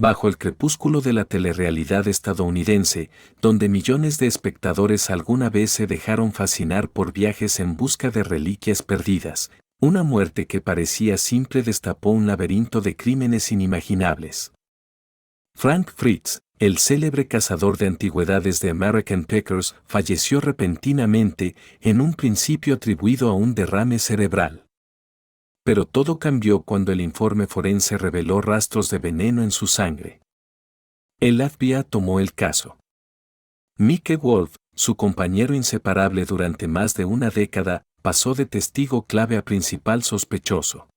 bajo el crepúsculo de la telerrealidad estadounidense, donde millones de espectadores alguna vez se dejaron fascinar por viajes en busca de reliquias perdidas, una muerte que parecía simple destapó un laberinto de crímenes inimaginables. Frank Fritz, el célebre cazador de antigüedades de American Pickers, falleció repentinamente, en un principio atribuido a un derrame cerebral. Pero todo cambió cuando el informe forense reveló rastros de veneno en su sangre. El FBI tomó el caso. Mike Wolf, su compañero inseparable durante más de una década, pasó de testigo clave a principal sospechoso.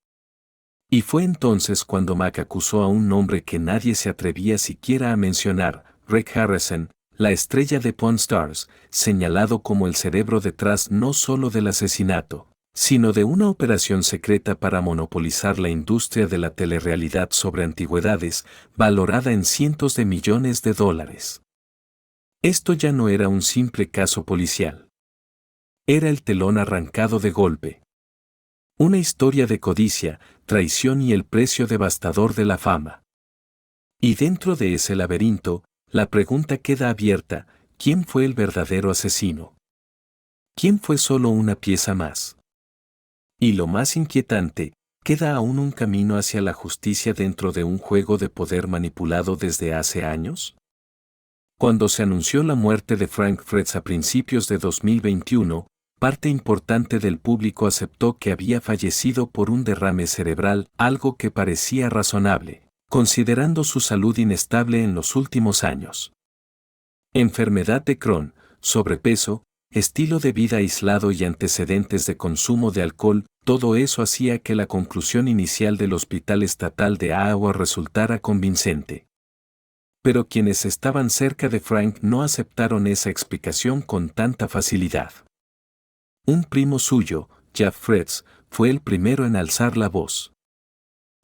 Y fue entonces cuando Mac acusó a un nombre que nadie se atrevía siquiera a mencionar, Rick Harrison, la estrella de Pawn Stars, señalado como el cerebro detrás no solo del asesinato, sino de una operación secreta para monopolizar la industria de la telerrealidad sobre antigüedades, valorada en cientos de millones de dólares. Esto ya no era un simple caso policial. Era el telón arrancado de golpe. Una historia de codicia, traición y el precio devastador de la fama. Y dentro de ese laberinto, la pregunta queda abierta: ¿quién fue el verdadero asesino? ¿Quién fue solo una pieza más? Y lo más inquietante, ¿queda aún un camino hacia la justicia dentro de un juego de poder manipulado desde hace años? Cuando se anunció la muerte de Frank Fritz a principios de 2021, parte importante del público aceptó que había fallecido por un derrame cerebral, algo que parecía razonable, considerando su salud inestable en los últimos años. Enfermedad de Crohn, sobrepeso, estilo de vida aislado y antecedentes de consumo de alcohol, todo eso hacía que la conclusión inicial del Hospital Estatal de Iowa resultara convincente. Pero quienes estaban cerca de Frank no aceptaron esa explicación con tanta facilidad. Un primo suyo, Jeff Fritz, fue el primero en alzar la voz.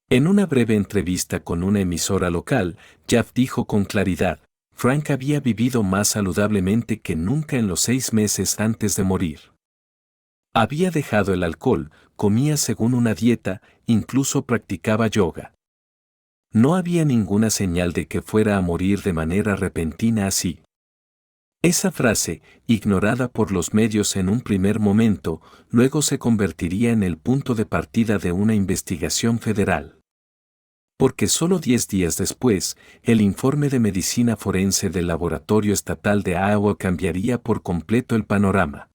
En una breve entrevista con una emisora local, Jeff dijo con claridad: Frank había vivido más saludablemente que nunca en los 6 meses antes de morir. Había dejado el alcohol, comía según una dieta, incluso practicaba yoga. No había ninguna señal de que fuera a morir de manera repentina así. Esa frase, ignorada por los medios en un primer momento, luego se convertiría en el punto de partida de una investigación federal. Porque solo 10 días después, el informe de medicina forense del Laboratorio Estatal de Iowa cambiaría por completo el panorama.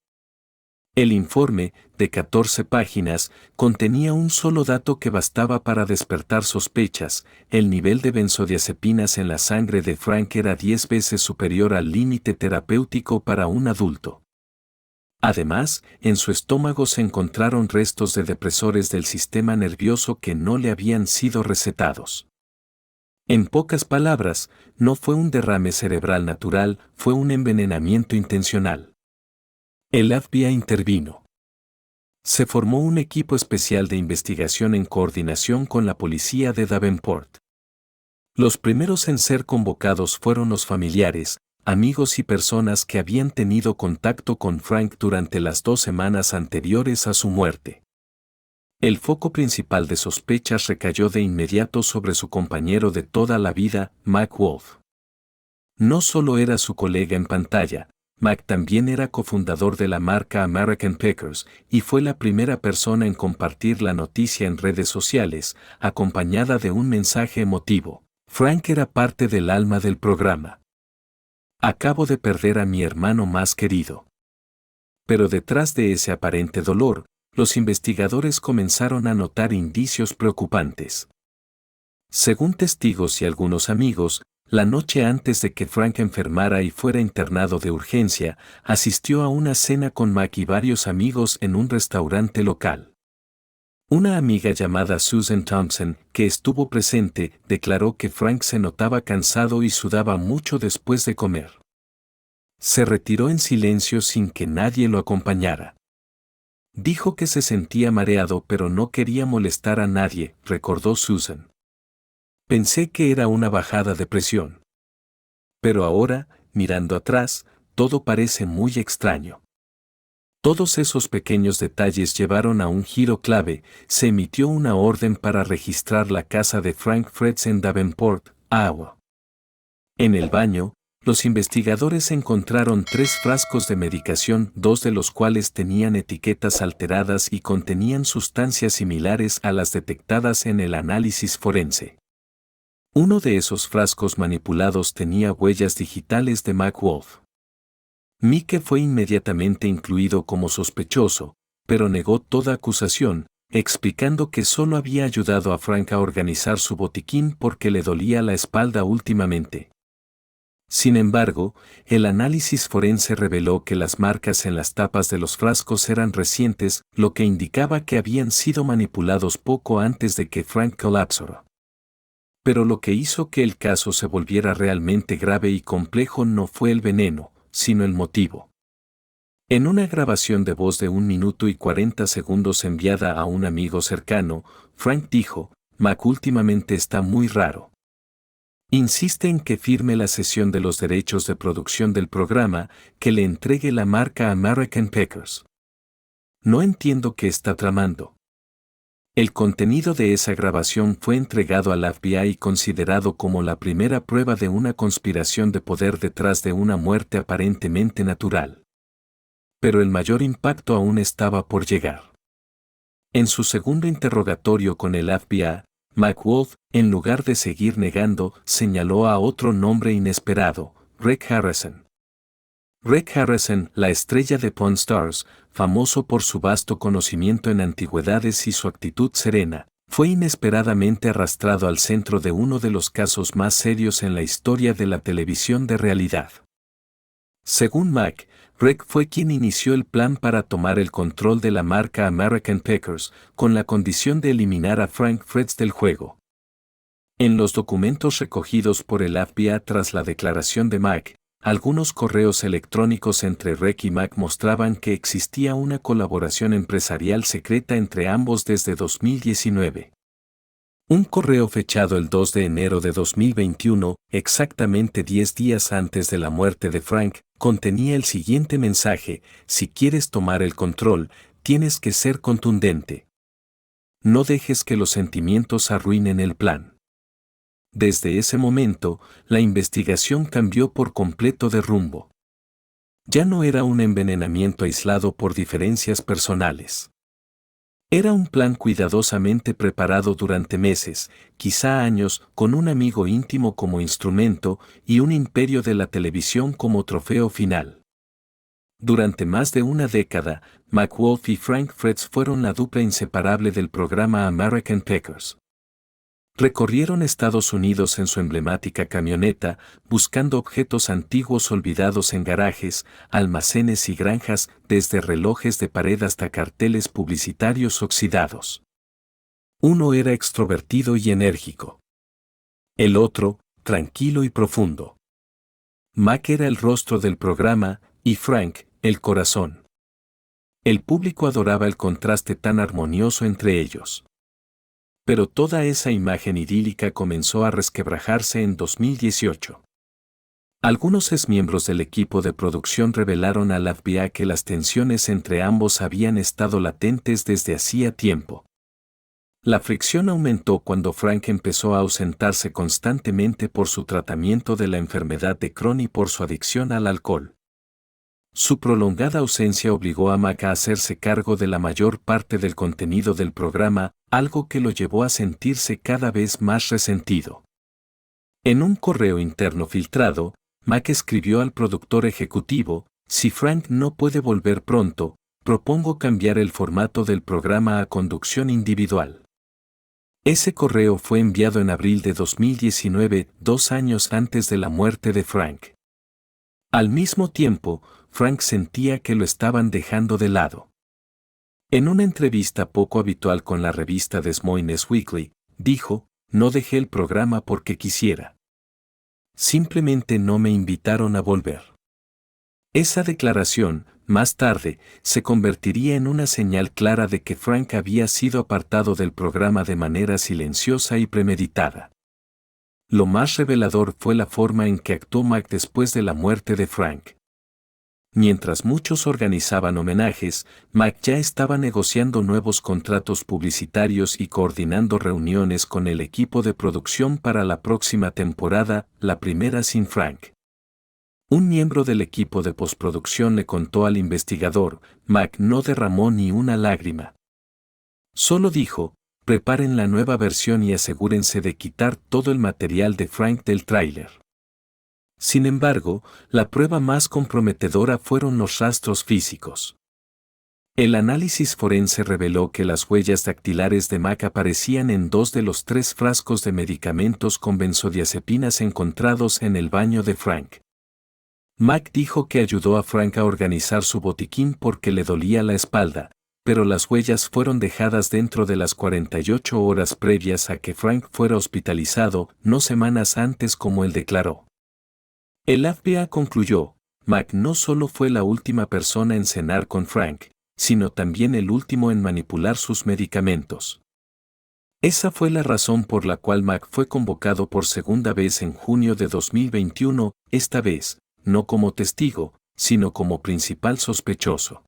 El informe, de 14 páginas, contenía un solo dato que bastaba para despertar sospechas: el nivel de benzodiazepinas en la sangre de Frank era 10 veces superior al límite terapéutico para un adulto. Además, en su estómago se encontraron restos de depresores del sistema nervioso que no le habían sido recetados. En pocas palabras, no fue un derrame cerebral natural, fue un envenenamiento intencional. El FBI intervino. Se formó un equipo especial de investigación en coordinación con la policía de Davenport. Los primeros en ser convocados fueron los familiares, amigos y personas que habían tenido contacto con Frank durante las 2 semanas anteriores a su muerte. El foco principal de sospechas recayó de inmediato sobre su compañero de toda la vida, Mac Wolf. No solo era su colega en pantalla, Mac también era cofundador de la marca American Pickers y fue la primera persona en compartir la noticia en redes sociales, acompañada de un mensaje emotivo: Frank era parte del alma del programa. Acabo de perder a mi hermano más querido. Pero detrás de ese aparente dolor, los investigadores comenzaron a notar indicios preocupantes. Según testigos y algunos amigos, la noche antes de que Frank enfermara y fuera internado de urgencia, asistió a una cena con Mac y varios amigos en un restaurante local. Una amiga llamada Susan Thompson, que estuvo presente, declaró que Frank se notaba cansado y sudaba mucho después de comer. Se retiró en silencio sin que nadie lo acompañara. Dijo que se sentía mareado pero no quería molestar a nadie, recordó Susan. Pensé que era una bajada de presión. Pero ahora, mirando atrás, todo parece muy extraño. Todos esos pequeños detalles llevaron a un giro clave: se emitió una orden para registrar la casa de Frank Fritz en Davenport, agua. En el baño, los investigadores encontraron 3 frascos de medicación, 2 de los cuales tenían etiquetas alteradas y contenían sustancias similares a las detectadas en el análisis forense. Uno de esos frascos manipulados tenía huellas digitales de McWolf. Mike fue inmediatamente incluido como sospechoso, pero negó toda acusación, explicando que solo había ayudado a Frank a organizar su botiquín porque le dolía la espalda últimamente. Sin embargo, el análisis forense reveló que las marcas en las tapas de los frascos eran recientes, lo que indicaba que habían sido manipulados poco antes de que Frank colapsara. Pero lo que hizo que el caso se volviera realmente grave y complejo no fue el veneno, sino el motivo. En una grabación de voz de 1 minuto y 40 segundos enviada a un amigo cercano, Frank dijo: "Mac últimamente está muy raro. Insiste en que firme la cesión de los derechos de producción del programa, que le entregue la marca American Packers. No entiendo qué está tramando". El contenido de esa grabación fue entregado al FBI y considerado como la primera prueba de una conspiración de poder detrás de una muerte aparentemente natural. Pero el mayor impacto aún estaba por llegar. En su segundo interrogatorio con el FBI, McWolf, en lugar de seguir negando, señaló a otro nombre inesperado: Rick Harrison. Rick Harrison, la estrella de Pawn Stars, famoso por su vasto conocimiento en antigüedades y su actitud serena, fue inesperadamente arrastrado al centro de uno de los casos más serios en la historia de la televisión de realidad. Según Mac, Rick fue quien inició el plan para tomar el control de la marca American Packers, con la condición de eliminar a Frank Fritz del juego. En los documentos recogidos por el FBI tras la declaración de Mac, algunos correos electrónicos entre Rick y Mac mostraban que existía una colaboración empresarial secreta entre ambos desde 2019. Un correo fechado el 2 de enero de 2021, exactamente 10 días antes de la muerte de Frank, contenía el siguiente mensaje: "Si quieres tomar el control, tienes que ser contundente. No dejes que los sentimientos arruinen el plan". Desde ese momento, la investigación cambió por completo de rumbo. Ya no era un envenenamiento aislado por diferencias personales. Era un plan cuidadosamente preparado durante meses, quizá años, con un amigo íntimo como instrumento y un imperio de la televisión como trofeo final. Durante más de una década, McWolf y Frank Fritz fueron la dupla inseparable del programa American Packers. Recorrieron Estados Unidos en su emblemática camioneta, buscando objetos antiguos olvidados en garajes, almacenes y granjas, desde relojes de pared hasta carteles publicitarios oxidados. Uno era extrovertido y enérgico. El otro, tranquilo y profundo. Mac era el rostro del programa, y Frank, el corazón. El público adoraba el contraste tan armonioso entre ellos. Pero toda esa imagen idílica comenzó a resquebrajarse en 2018. Algunos exmiembros del equipo de producción revelaron al FBI que las tensiones entre ambos habían estado latentes desde hacía tiempo. La fricción aumentó cuando Frank empezó a ausentarse constantemente por su tratamiento de la enfermedad de Crohn y por su adicción al alcohol. Su prolongada ausencia obligó a Mac a hacerse cargo de la mayor parte del contenido del programa, algo que lo llevó a sentirse cada vez más resentido. En un correo interno filtrado, Mac escribió al productor ejecutivo: "Si Frank no puede volver pronto, propongo cambiar el formato del programa a conducción individual". Ese correo fue enviado en abril de 2019, 2 años antes de la muerte de Frank. Al mismo tiempo, Frank sentía que lo estaban dejando de lado. En una entrevista poco habitual con la revista Des Moines Weekly, dijo: "No dejé el programa porque quisiera. Simplemente no me invitaron a volver". Esa declaración, más tarde, se convertiría en una señal clara de que Frank había sido apartado del programa de manera silenciosa y premeditada. Lo más revelador fue la forma en que actuó Mac después de la muerte de Frank. Mientras muchos organizaban homenajes, Mac ya estaba negociando nuevos contratos publicitarios y coordinando reuniones con el equipo de producción para la próxima temporada, la primera sin Frank. Un miembro del equipo de postproducción le contó al investigador, Mac no derramó ni una lágrima. Solo dijo, preparen la nueva versión y asegúrense de quitar todo el material de Frank del tráiler. Sin embargo, la prueba más comprometedora fueron los rastros físicos. El análisis forense reveló que las huellas dactilares de Mac aparecían en 2 de los 3 frascos de medicamentos con benzodiazepinas encontrados en el baño de Frank. Mac dijo que ayudó a Frank a organizar su botiquín porque le dolía la espalda, pero las huellas fueron dejadas dentro de las 48 horas previas a que Frank fuera hospitalizado, no semanas antes como él declaró. El FBI concluyó, Mac no solo fue la última persona en cenar con Frank, sino también el último en manipular sus medicamentos. Esa fue la razón por la cual Mac fue convocado por segunda vez en junio de 2021, esta vez, no como testigo, sino como principal sospechoso.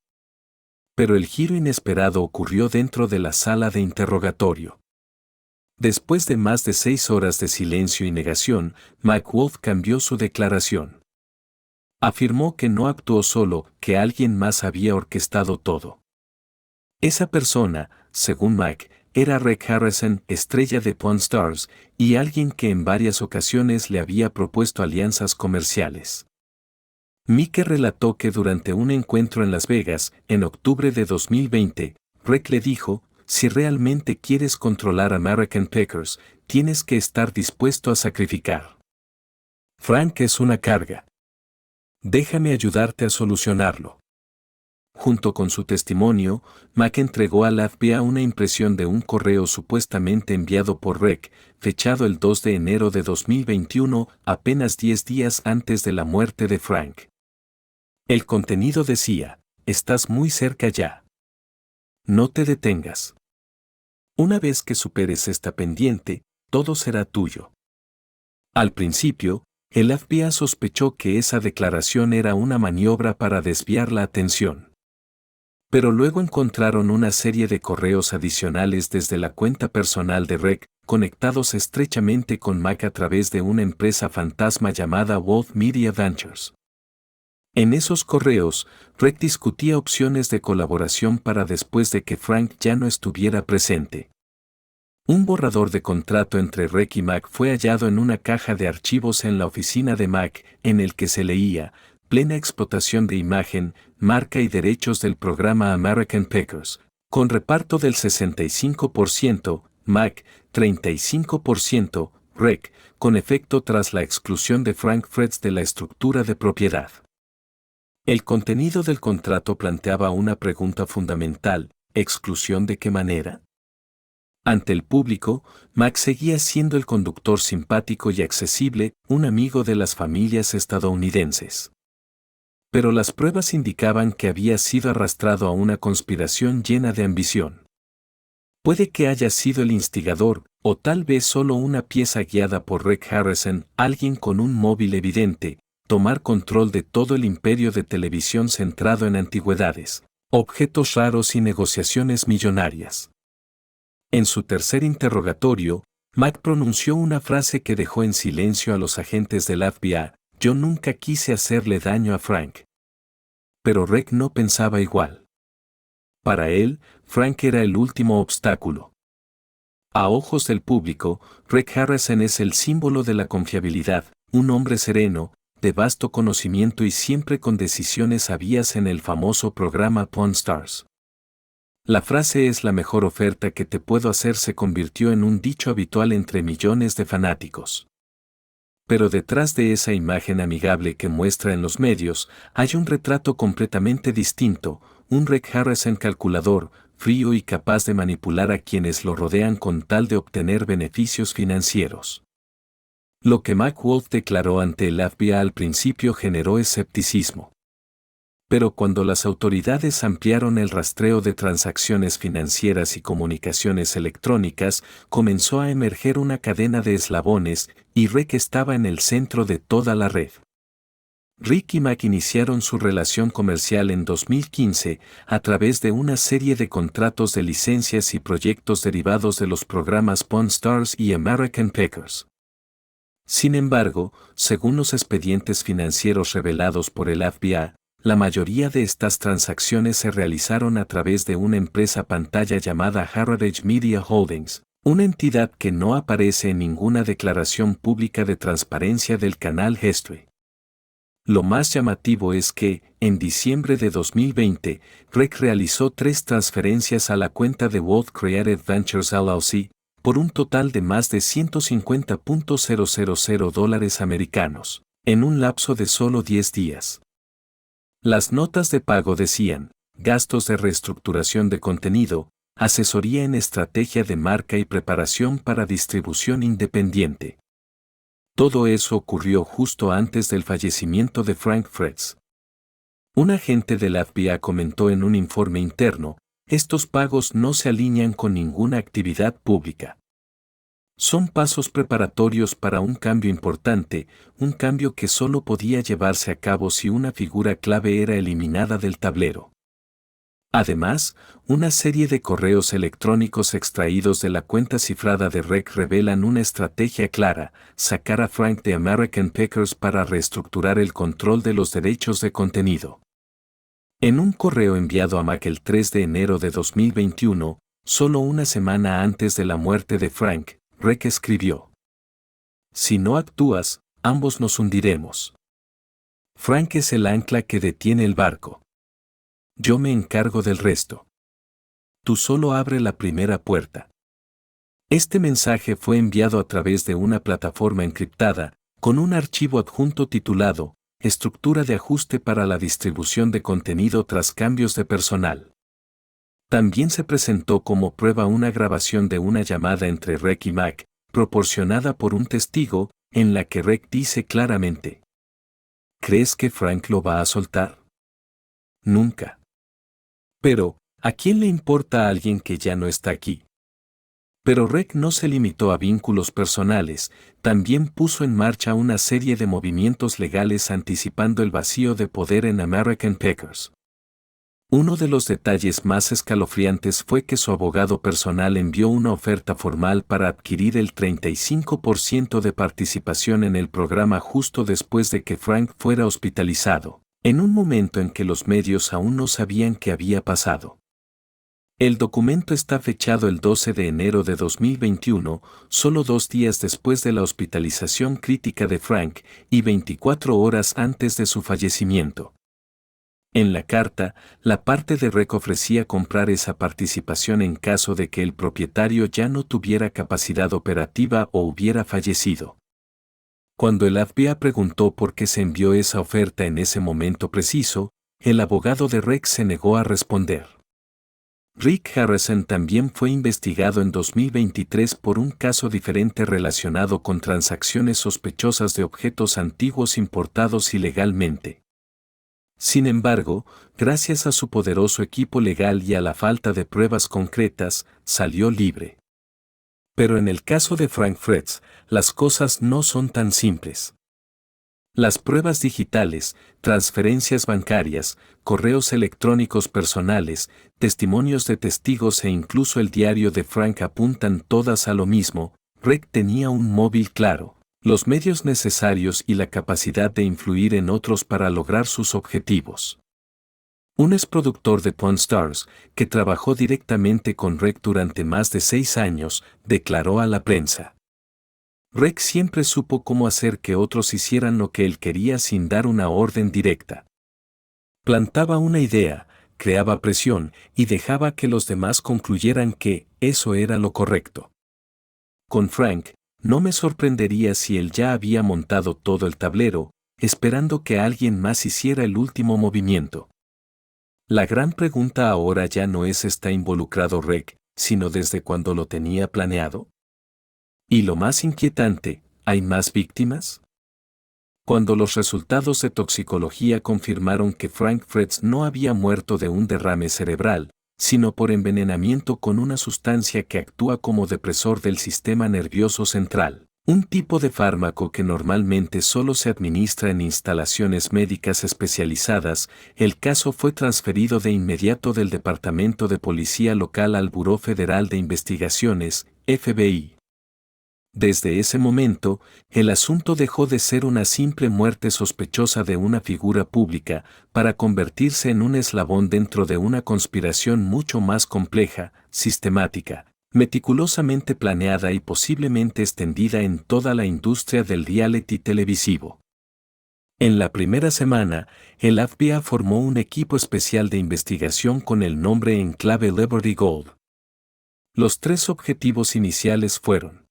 Pero el giro inesperado ocurrió dentro de la sala de interrogatorio. Después de más de 6 horas de silencio y negación, Mike Wolf cambió su declaración. Afirmó que no actuó solo, que alguien más había orquestado todo. Esa persona, según Mike, era Rec Harrison, estrella de Pawn Stars, y alguien que en varias ocasiones le había propuesto alianzas comerciales. Mike relató que durante un encuentro en Las Vegas, en octubre de 2020, Rec le dijo, si realmente quieres controlar American Packers, tienes que estar dispuesto a sacrificar. Frank es una carga. Déjame ayudarte a solucionarlo. Junto con su testimonio, Mac entregó al FBI una impresión de un correo supuestamente enviado por Rec, fechado el 2 de enero de 2021, apenas 10 días antes de la muerte de Frank. El contenido decía, estás muy cerca ya. No te detengas. Una vez que superes esta pendiente, todo será tuyo. Al principio, el FBI sospechó que esa declaración era una maniobra para desviar la atención. Pero luego encontraron una serie de correos adicionales desde la cuenta personal de Rec, conectados estrechamente con Mac a través de una empresa fantasma llamada Wolf Media Ventures. En esos correos, Rec discutía opciones de colaboración para después de que Frank ya no estuviera presente. Un borrador de contrato entre Rec y Mac fue hallado en una caja de archivos en la oficina de Mac, en el que se leía, plena explotación de imagen, marca y derechos del programa American Packers, con reparto del 65%, Mac, 35%, Rec, con efecto tras la exclusión de Frank Fretz de la estructura de propiedad. El contenido del contrato planteaba una pregunta fundamental, ¿exclusión de qué manera? Ante el público, Mac seguía siendo el conductor simpático y accesible, un amigo de las familias estadounidenses. Pero las pruebas indicaban que había sido arrastrado a una conspiración llena de ambición. Puede que haya sido el instigador, o tal vez solo una pieza guiada por Rec Harrison, alguien con un móvil evidente, tomar control de todo el imperio de televisión centrado en antigüedades, objetos raros y negociaciones millonarias. En su tercer interrogatorio, Mac pronunció una frase que dejó en silencio a los agentes del FBI, yo nunca quise hacerle daño a Frank. Pero Rec no pensaba igual. Para él, Frank era el último obstáculo. A ojos del público, Rec Harrison es el símbolo de la confiabilidad, un hombre sereno, de vasto conocimiento y siempre con decisiones sabias en el famoso programa Pawn Stars. La frase es la mejor oferta que te puedo hacer se convirtió en un dicho habitual entre millones de fanáticos. Pero detrás de esa imagen amigable que muestra en los medios, hay un retrato completamente distinto, un Rec Harrison calculador, frío y capaz de manipular a quienes lo rodean con tal de obtener beneficios financieros. Lo que Mac Wolf declaró ante el FBI al principio generó escepticismo. Pero cuando las autoridades ampliaron el rastreo de transacciones financieras y comunicaciones electrónicas, comenzó a emerger una cadena de eslabones, y Rec estaba en el centro de toda la red. Rick y Mac iniciaron su relación comercial en 2015 a través de una serie de contratos de licencias y proyectos derivados de los programas Pawn Stars y American Packers. Sin embargo, según los expedientes financieros revelados por el FBI, la mayoría de estas transacciones se realizaron a través de una empresa pantalla llamada Heritage Media Holdings, una entidad que no aparece en ninguna declaración pública de transparencia del canal History. Lo más llamativo es que, en diciembre de 2020, Rick realizó 3 transferencias a la cuenta de World Creative Ventures LLC, por un total de más de $150,000 americanos, en un lapso de solo 10 días. Las notas de pago decían, gastos de reestructuración de contenido, asesoría en estrategia de marca y preparación para distribución independiente. Todo eso ocurrió justo antes del fallecimiento de Frank Fretz. Un agente del FBI comentó en un informe interno, estos pagos no se alinean con ninguna actividad pública. Son pasos preparatorios para un cambio importante, un cambio que solo podía llevarse a cabo si una figura clave era eliminada del tablero. Además, una serie de correos electrónicos extraídos de la cuenta cifrada de Rick revelan una estrategia clara, sacar a Frank de American Packers para reestructurar el control de los derechos de contenido. En un correo enviado a Mac el 3 de enero de 2021, solo una semana antes de la muerte de Frank, Rick escribió: "Si no actúas, ambos nos hundiremos. Frank es el ancla que detiene el barco. Yo me encargo del resto. Tú solo abre la primera puerta". Este mensaje fue enviado a través de una plataforma encriptada, con un archivo adjunto titulado Estructura de ajuste para la distribución de contenido tras cambios de personal. También se presentó como prueba una grabación de una llamada entre Rick y Mac, proporcionada por un testigo, en la que Rick dice claramente: "¿Crees que Frank lo va a soltar? Nunca. Pero, ¿a quién le importa a alguien que ya no está aquí?". Pero Rick no se limitó a vínculos personales, también puso en marcha una serie de movimientos legales anticipando el vacío de poder en American Packers. Uno de los detalles más escalofriantes fue que su abogado personal envió una oferta formal para adquirir el 35% de participación en el programa justo después de que Frank fuera hospitalizado, en un momento en que los medios aún no sabían qué había pasado. El documento está fechado el 12 de enero de 2021, solo 2 días después de la hospitalización crítica de Frank y 24 horas antes de su fallecimiento. En la carta, la parte de Rick ofrecía comprar esa participación en caso de que el propietario ya no tuviera capacidad operativa o hubiera fallecido. Cuando el FBI preguntó por qué se envió esa oferta en ese momento preciso, el abogado de Rick se negó a responder. Rick Harrison también fue investigado en 2023 por un caso diferente relacionado con transacciones sospechosas de objetos antiguos importados ilegalmente. Sin embargo, gracias a su poderoso equipo legal y a la falta de pruebas concretas, salió libre. Pero en el caso de Frank Fretz, las cosas no son tan simples. Las pruebas digitales, transferencias bancarias, correos electrónicos personales, testimonios de testigos e incluso el diario de Frank apuntan todas a lo mismo: Rick tenía un móvil claro, los medios necesarios y la capacidad de influir en otros para lograr sus objetivos. Un exproductor de Pawn Stars, que trabajó directamente con Rick durante más de 6 años, declaró a la prensa: "Rick siempre supo cómo hacer que otros hicieran lo que él quería sin dar una orden directa. Plantaba una idea, creaba presión y dejaba que los demás concluyeran que eso era lo correcto. Con Frank, no me sorprendería si él ya había montado todo el tablero, esperando que alguien más hiciera el último movimiento. La gran pregunta ahora ya no es ¿está involucrado Rick?, sino ¿desde cuándo lo tenía planeado? Y lo más inquietante, ¿hay más víctimas?". Cuando los resultados de toxicología confirmaron que Frank Fretz no había muerto de un derrame cerebral, sino por envenenamiento con una sustancia que actúa como depresor del sistema nervioso central, Un tipo de fármaco que normalmente solo se administra en instalaciones médicas especializadas. El caso fue transferido de inmediato del Departamento de Policía Local al Buró Federal de Investigaciones, FBI. Desde ese momento, el asunto dejó de ser una simple muerte sospechosa de una figura pública para convertirse en un eslabón dentro de una conspiración mucho más compleja, sistemática, meticulosamente planeada y posiblemente extendida en toda la industria del reality televisivo. En la primera semana, el FBI formó un equipo especial de investigación con el nombre en clave Liberty Gold. Los 3 objetivos iniciales fueron: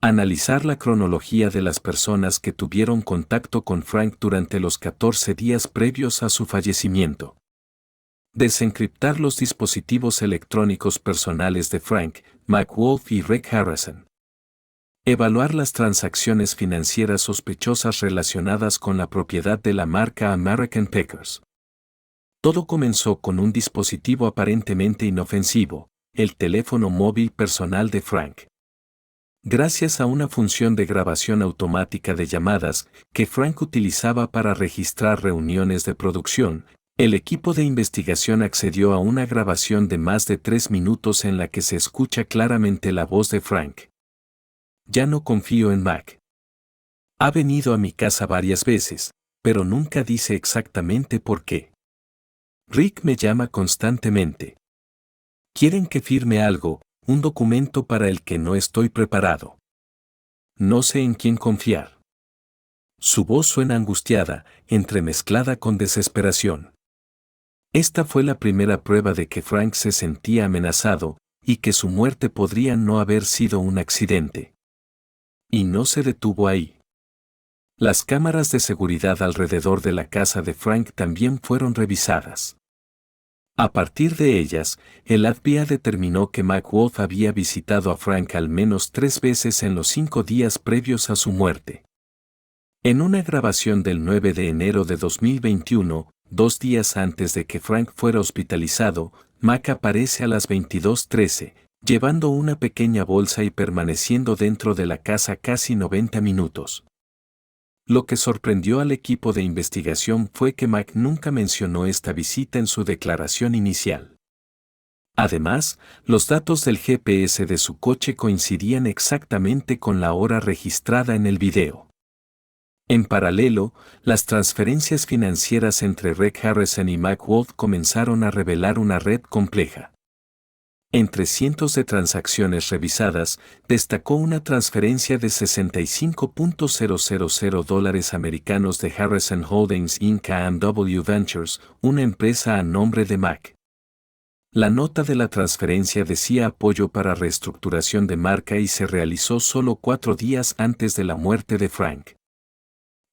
analizar la cronología de las personas que tuvieron contacto con Frank durante los 14 días previos a su fallecimiento. Desencriptar los dispositivos electrónicos personales de Frank, Mike Wolf y Rick Harrison. Evaluar las transacciones financieras sospechosas relacionadas con la propiedad de la marca American Packers. Todo comenzó con un dispositivo aparentemente inofensivo, el teléfono móvil personal de Frank. Gracias a una función de grabación automática de llamadas que Frank utilizaba para registrar reuniones de producción, el equipo de investigación accedió a una grabación de más de 3 minutos en la que se escucha claramente la voz de Frank. Ya no confío en Mac. Ha venido a mi casa varias veces, pero nunca dice exactamente por qué. Rick me llama constantemente. Quieren que firme algo, un documento para el que no estoy preparado. No sé en quién confiar. Su voz suena angustiada, entremezclada con desesperación. Esta fue la primera prueba de que Frank se sentía amenazado, y que su muerte podría no haber sido un accidente. Y no se detuvo ahí. Las cámaras de seguridad alrededor de la casa de Frank también fueron revisadas. A partir de ellas, el FBI determinó que Mike Wolf había visitado a Frank al menos 3 veces en los 5 días previos a su muerte. En una grabación del 9 de enero de 2021, 2 días antes de que Frank fuera hospitalizado, Mike aparece a las 22:13, llevando una pequeña bolsa y permaneciendo dentro de la casa casi 90 minutos. Lo que sorprendió al equipo de investigación fue que Mike nunca mencionó esta visita en su declaración inicial. Además, los datos del GPS de su coche coincidían exactamente con la hora registrada en el video. En paralelo, las transferencias financieras entre Rick Harrison y Mike Wolf comenzaron a revelar una red compleja. Entre cientos de transacciones revisadas, destacó una transferencia de $65.000 americanos de Harrison Holdings Inc. a AMW Ventures, una empresa a nombre de Mac. La nota de la transferencia decía apoyo para reestructuración de marca y se realizó solo 4 días antes de la muerte de Frank.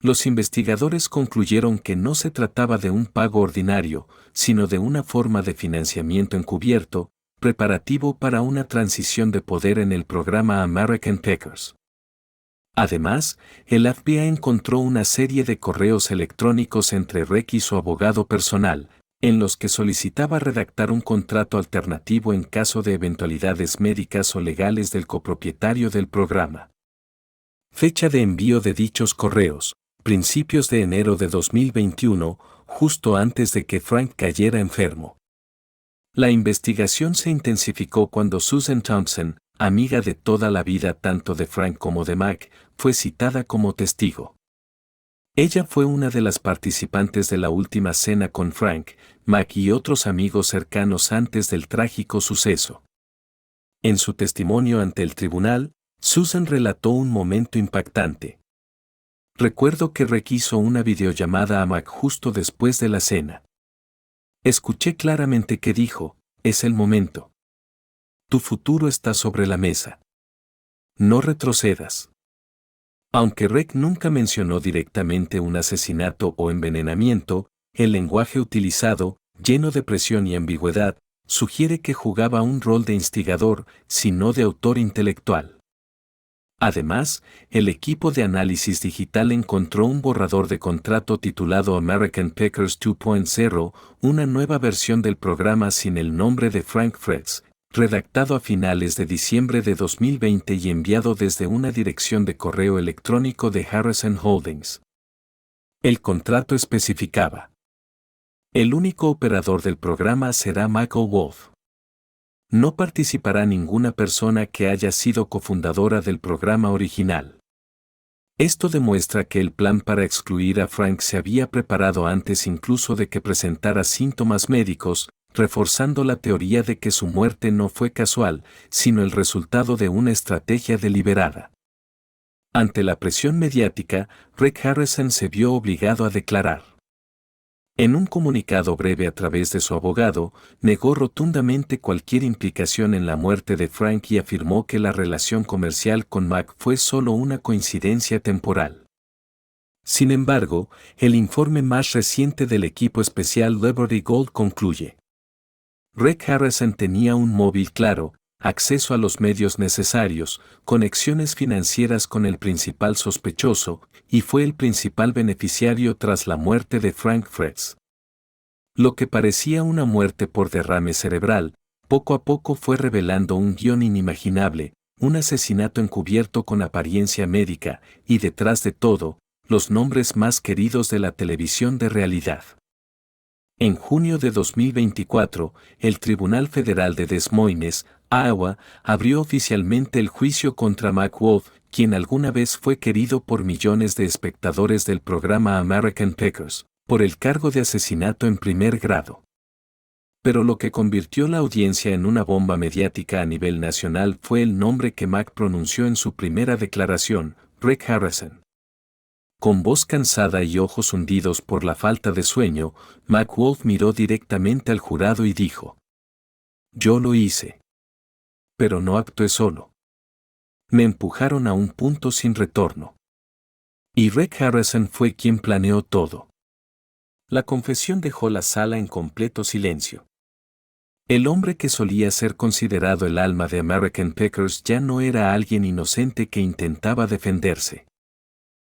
Los investigadores concluyeron que no se trataba de un pago ordinario, sino de una forma de financiamiento encubierto, preparativo para una transición de poder en el programa American Packers. Además, el FBI encontró una serie de correos electrónicos entre Rick y su abogado personal, en los que solicitaba redactar un contrato alternativo en caso de eventualidades médicas o legales del copropietario del programa. Fecha de envío de dichos correos: principios de enero de 2021, justo antes de que Frank cayera enfermo. La investigación se intensificó cuando Susan Thompson, amiga de toda la vida tanto de Frank como de Mac, fue citada como testigo. Ella fue una de las participantes de la última cena con Frank, Mac y otros amigos cercanos antes del trágico suceso. En su testimonio ante el tribunal, Susan relató un momento impactante. Recuerdo que Rick hizo una videollamada a Mac justo después de la cena. Escuché claramente que dijo: es el momento. Tu futuro está sobre la mesa. No retrocedas. Aunque Rick nunca mencionó directamente un asesinato o envenenamiento, el lenguaje utilizado, lleno de presión y ambigüedad, sugiere que jugaba un rol de instigador, si no de autor intelectual. Además, el equipo de análisis digital encontró un borrador de contrato titulado American Packers 2.0, una nueva versión del programa sin el nombre de Frank Fritz, redactado a finales de diciembre de 2020 y enviado desde una dirección de correo electrónico de Harrison Holdings. El contrato especificaba: el único operador del programa será Michael Wolff. No participará ninguna persona que haya sido cofundadora del programa original. Esto demuestra que el plan para excluir a Frank se había preparado antes incluso de que presentara síntomas médicos, reforzando la teoría de que su muerte no fue casual, sino el resultado de una estrategia deliberada. Ante la presión mediática, Rick Harrison se vio obligado a declarar. En un comunicado breve a través de su abogado, negó rotundamente cualquier implicación en la muerte de Frank y afirmó que la relación comercial con Mac fue solo una coincidencia temporal. Sin embargo, el informe más reciente del equipo especial Liberty Gold concluye: Rick Harrison tenía un móvil claro, acceso a los medios necesarios, conexiones financieras con el principal sospechoso, y fue el principal beneficiario tras la muerte de Frank Fretz. Lo que parecía una muerte por derrame cerebral, poco a poco fue revelando un guión inimaginable, un asesinato encubierto con apariencia médica, y detrás de todo, los nombres más queridos de la televisión de realidad. En junio de 2024, el Tribunal Federal de Des Moines, Iowa, abrió oficialmente el juicio contra Mac Wolff, quien alguna vez fue querido por millones de espectadores del programa American Pickers, por el cargo de asesinato en primer grado. Pero lo que convirtió la audiencia en una bomba mediática a nivel nacional fue el nombre que Mac pronunció en su primera declaración: Rick Harrison. Con voz cansada y ojos hundidos por la falta de sueño, Mac Wolff miró directamente al jurado y dijo: yo lo hice. Pero no actué solo. Me empujaron a un punto sin retorno. Y Rick Harrison fue quien planeó todo. La confesión dejó la sala en completo silencio. El hombre que solía ser considerado el alma de American Pickers ya no era alguien inocente que intentaba defenderse.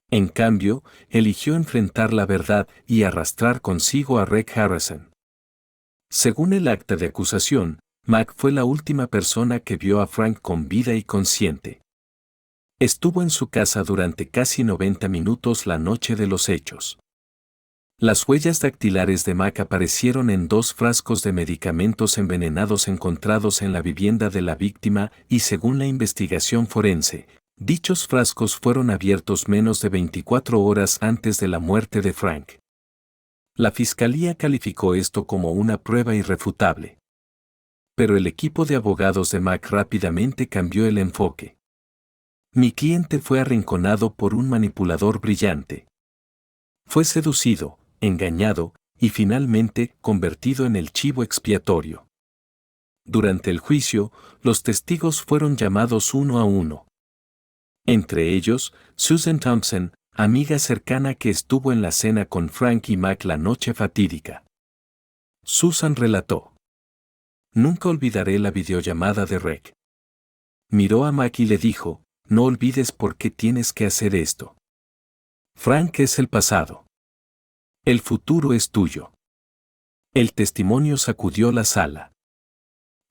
En cambio, eligió enfrentar la verdad y arrastrar consigo a Rick Harrison. Según el acta de acusación, Mac fue la última persona que vio a Frank con vida y consciente. Estuvo en su casa durante casi 90 minutos la noche de los hechos. Las huellas dactilares de Mac aparecieron en 2 frascos de medicamentos envenenados encontrados en la vivienda de la víctima y, según la investigación forense, dichos frascos fueron abiertos menos de 24 horas antes de la muerte de Frank. La fiscalía calificó esto como una prueba irrefutable. Pero el equipo de abogados de Mac rápidamente cambió el enfoque. Mi cliente fue arrinconado por un manipulador brillante. Fue seducido, engañado y finalmente convertido en el chivo expiatorio. Durante el juicio, los testigos fueron llamados uno a uno. Entre ellos, Susan Thompson, amiga cercana que estuvo en la cena con Frank y Mac la noche fatídica. Susan relató: nunca olvidaré la videollamada de Rick. Miró a Mac y le dijo: no olvides por qué tienes que hacer esto. Frank es el pasado. El futuro es tuyo. El testimonio sacudió la sala.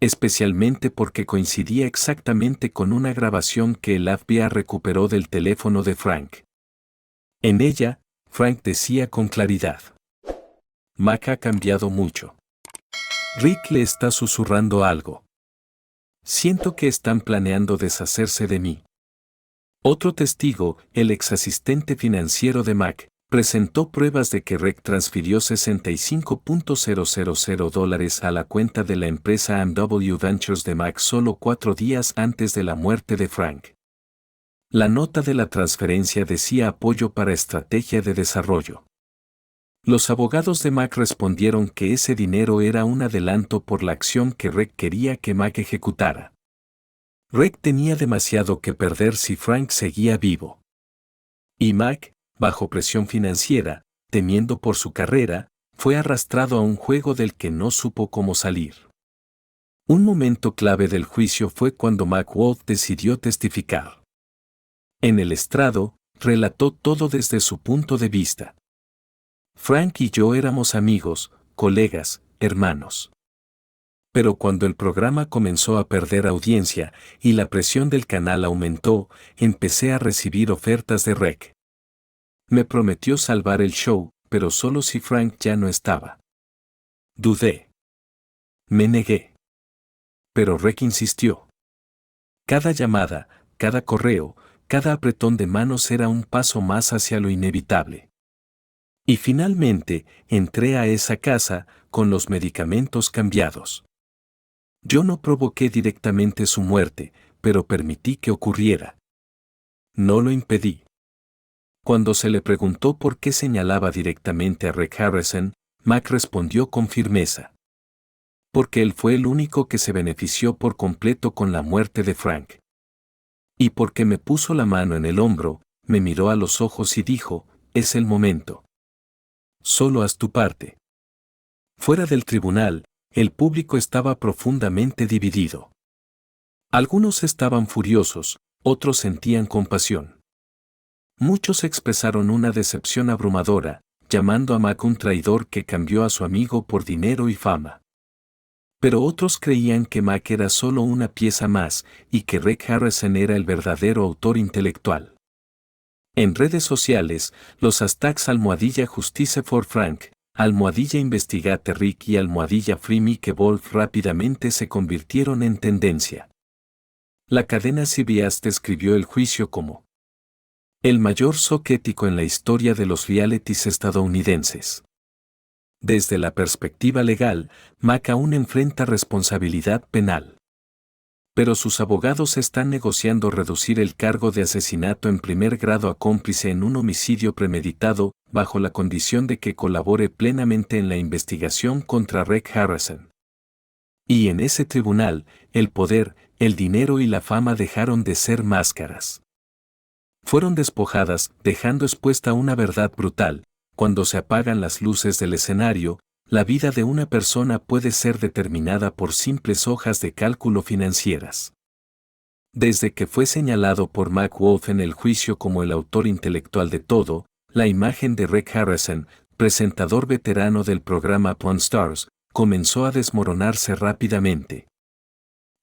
Especialmente porque coincidía exactamente con una grabación que el FBI recuperó del teléfono de Frank. En ella, Frank decía con claridad: Mac ha cambiado mucho. Rick le está susurrando algo. Siento que están planeando deshacerse de mí. Otro testigo, el ex asistente financiero de Mac, presentó pruebas de que Rick transfirió $65,000 a la cuenta de la empresa AMW Ventures de Mac solo 4 días antes de la muerte de Frank. La nota de la transferencia decía apoyo para estrategia de desarrollo. Los abogados de Mac respondieron que ese dinero era un adelanto por la acción que Rick quería que Mac ejecutara. Rick tenía demasiado que perder si Frank seguía vivo. Y Mac, bajo presión financiera, temiendo por su carrera, fue arrastrado a un juego del que no supo cómo salir. Un momento clave del juicio fue cuando Mac Wolff decidió testificar. En el estrado, relató todo desde su punto de vista. Frank y yo éramos amigos, colegas, hermanos. Pero cuando el programa comenzó a perder audiencia y la presión del canal aumentó, empecé a recibir ofertas de Rec. Me prometió salvar el show, pero solo si Frank ya no estaba. Dudé. Me negué. Pero Rec insistió. Cada llamada, cada correo, cada apretón de manos era un paso más hacia lo inevitable. Y finalmente, entré a esa casa, con los medicamentos cambiados. Yo no provoqué directamente su muerte, pero permití que ocurriera. No lo impedí. Cuando se le preguntó por qué señalaba directamente a Rec Harrison, Mac respondió con firmeza. Porque él fue el único que se benefició por completo con la muerte de Frank. Y porque me puso la mano en el hombro, me miró a los ojos y dijo, es el momento. Solo haz tu parte. Fuera del tribunal, el público estaba profundamente dividido. Algunos estaban furiosos, otros sentían compasión. Muchos expresaron una decepción abrumadora, llamando a Mac un traidor que cambió a su amigo por dinero y fama. Pero otros creían que Mac era solo una pieza más y que Rec Harrison era el verdadero autor intelectual. En redes sociales, los hashtags #Justice for Frank, #Investigate Rick y #Free Mike Wolf rápidamente se convirtieron en tendencia. La cadena CBS describió el juicio como el mayor shock ético en la historia de los realities estadounidenses. Desde la perspectiva legal, Mac aún enfrenta responsabilidad penal. Pero sus abogados están negociando reducir el cargo de asesinato en primer grado a cómplice en un homicidio premeditado, bajo la condición de que colabore plenamente en la investigación contra Rec Harrison. Y en ese tribunal, el poder, el dinero y la fama dejaron de ser máscaras. Fueron despojadas, dejando expuesta una verdad brutal. Cuando se apagan las luces del escenario, la vida de una persona puede ser determinada por simples hojas de cálculo financieras. Desde que fue señalado por Mac Wolf en el juicio como el autor intelectual de todo, la imagen de Rec Harrison, presentador veterano del programa Pawn Stars, comenzó a desmoronarse rápidamente.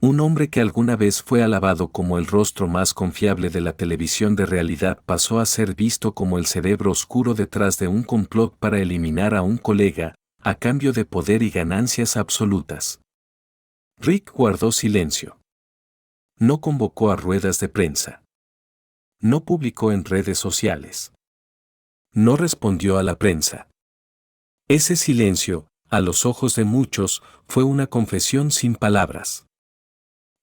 Un hombre que alguna vez fue alabado como el rostro más confiable de la televisión de realidad pasó a ser visto como el cerebro oscuro detrás de un complot para eliminar a un colega, a cambio de poder y ganancias absolutas. Rick guardó silencio. No convocó a ruedas de prensa. No publicó en redes sociales. No respondió a la prensa. Ese silencio, a los ojos de muchos, fue una confesión sin palabras.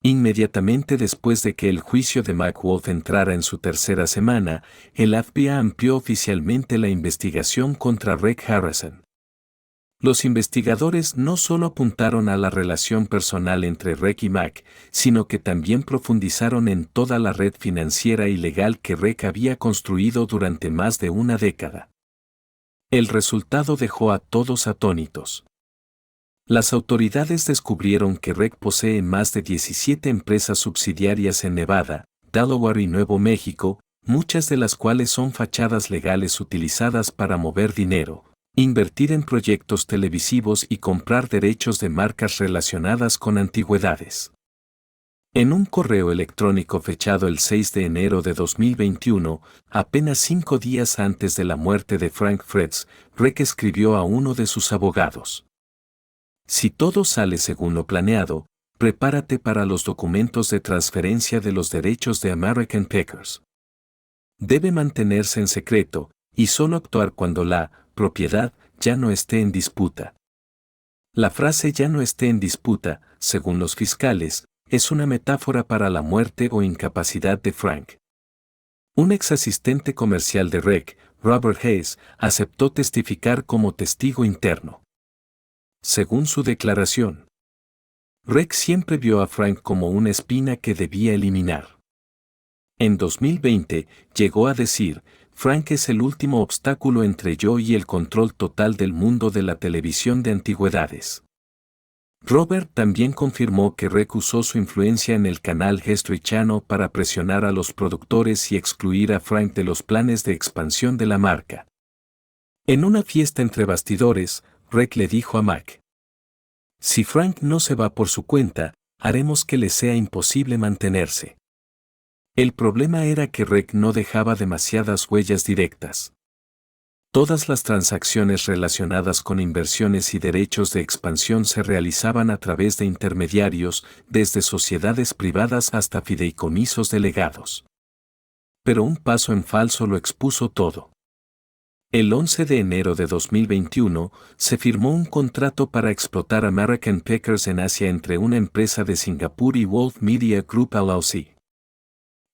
Inmediatamente después de que el juicio de Mac Wolf entrara en su tercera semana, el FBI amplió oficialmente la investigación contra Rec Harrison. Los investigadores no solo apuntaron a la relación personal entre Rec y Mac, sino que también profundizaron en toda la red financiera y legal que Rec había construido durante más de una década. El resultado dejó a todos atónitos. Las autoridades descubrieron que Rec posee más de 17 empresas subsidiarias en Nevada, Delaware y Nuevo México, muchas de las cuales son fachadas legales utilizadas para mover dinero, invertir en proyectos televisivos y comprar derechos de marcas relacionadas con antigüedades. En un correo electrónico fechado el 6 de enero de 2021, apenas 5 días antes de la muerte de Frank Fretz, Rec escribió a uno de sus abogados: si todo sale según lo planeado, prepárate para los documentos de transferencia de los derechos de American Packers. Debe mantenerse en secreto, y solo actuar cuando la propiedad ya no esté en disputa. La frase ya no esté en disputa, según los fiscales, es una metáfora para la muerte o incapacidad de Frank. Un ex asistente comercial de Rec, Robert Hayes, aceptó testificar como testigo interno. Según su declaración, Rec siempre vio a Frank como una espina que debía eliminar. En 2020, llegó a decir: Frank es el último obstáculo entre yo y el control total del mundo de la televisión de antigüedades. Robert también confirmó que Rec usó su influencia en el canal History Channel para presionar a los productores y excluir a Frank de los planes de expansión de la marca. En una fiesta entre bastidores, Rec le dijo a Mac: Si Frank no se va por su cuenta, haremos que le sea imposible mantenerse. El problema era que Rec no dejaba demasiadas huellas directas. Todas las transacciones relacionadas con inversiones y derechos de expansión se realizaban a través de intermediarios, desde sociedades privadas hasta fideicomisos delegados. Pero un paso en falso lo expuso todo. El 11 de enero de 2021, se firmó un contrato para explotar American Packers en Asia entre una empresa de Singapur y Wolf Media Group LLC.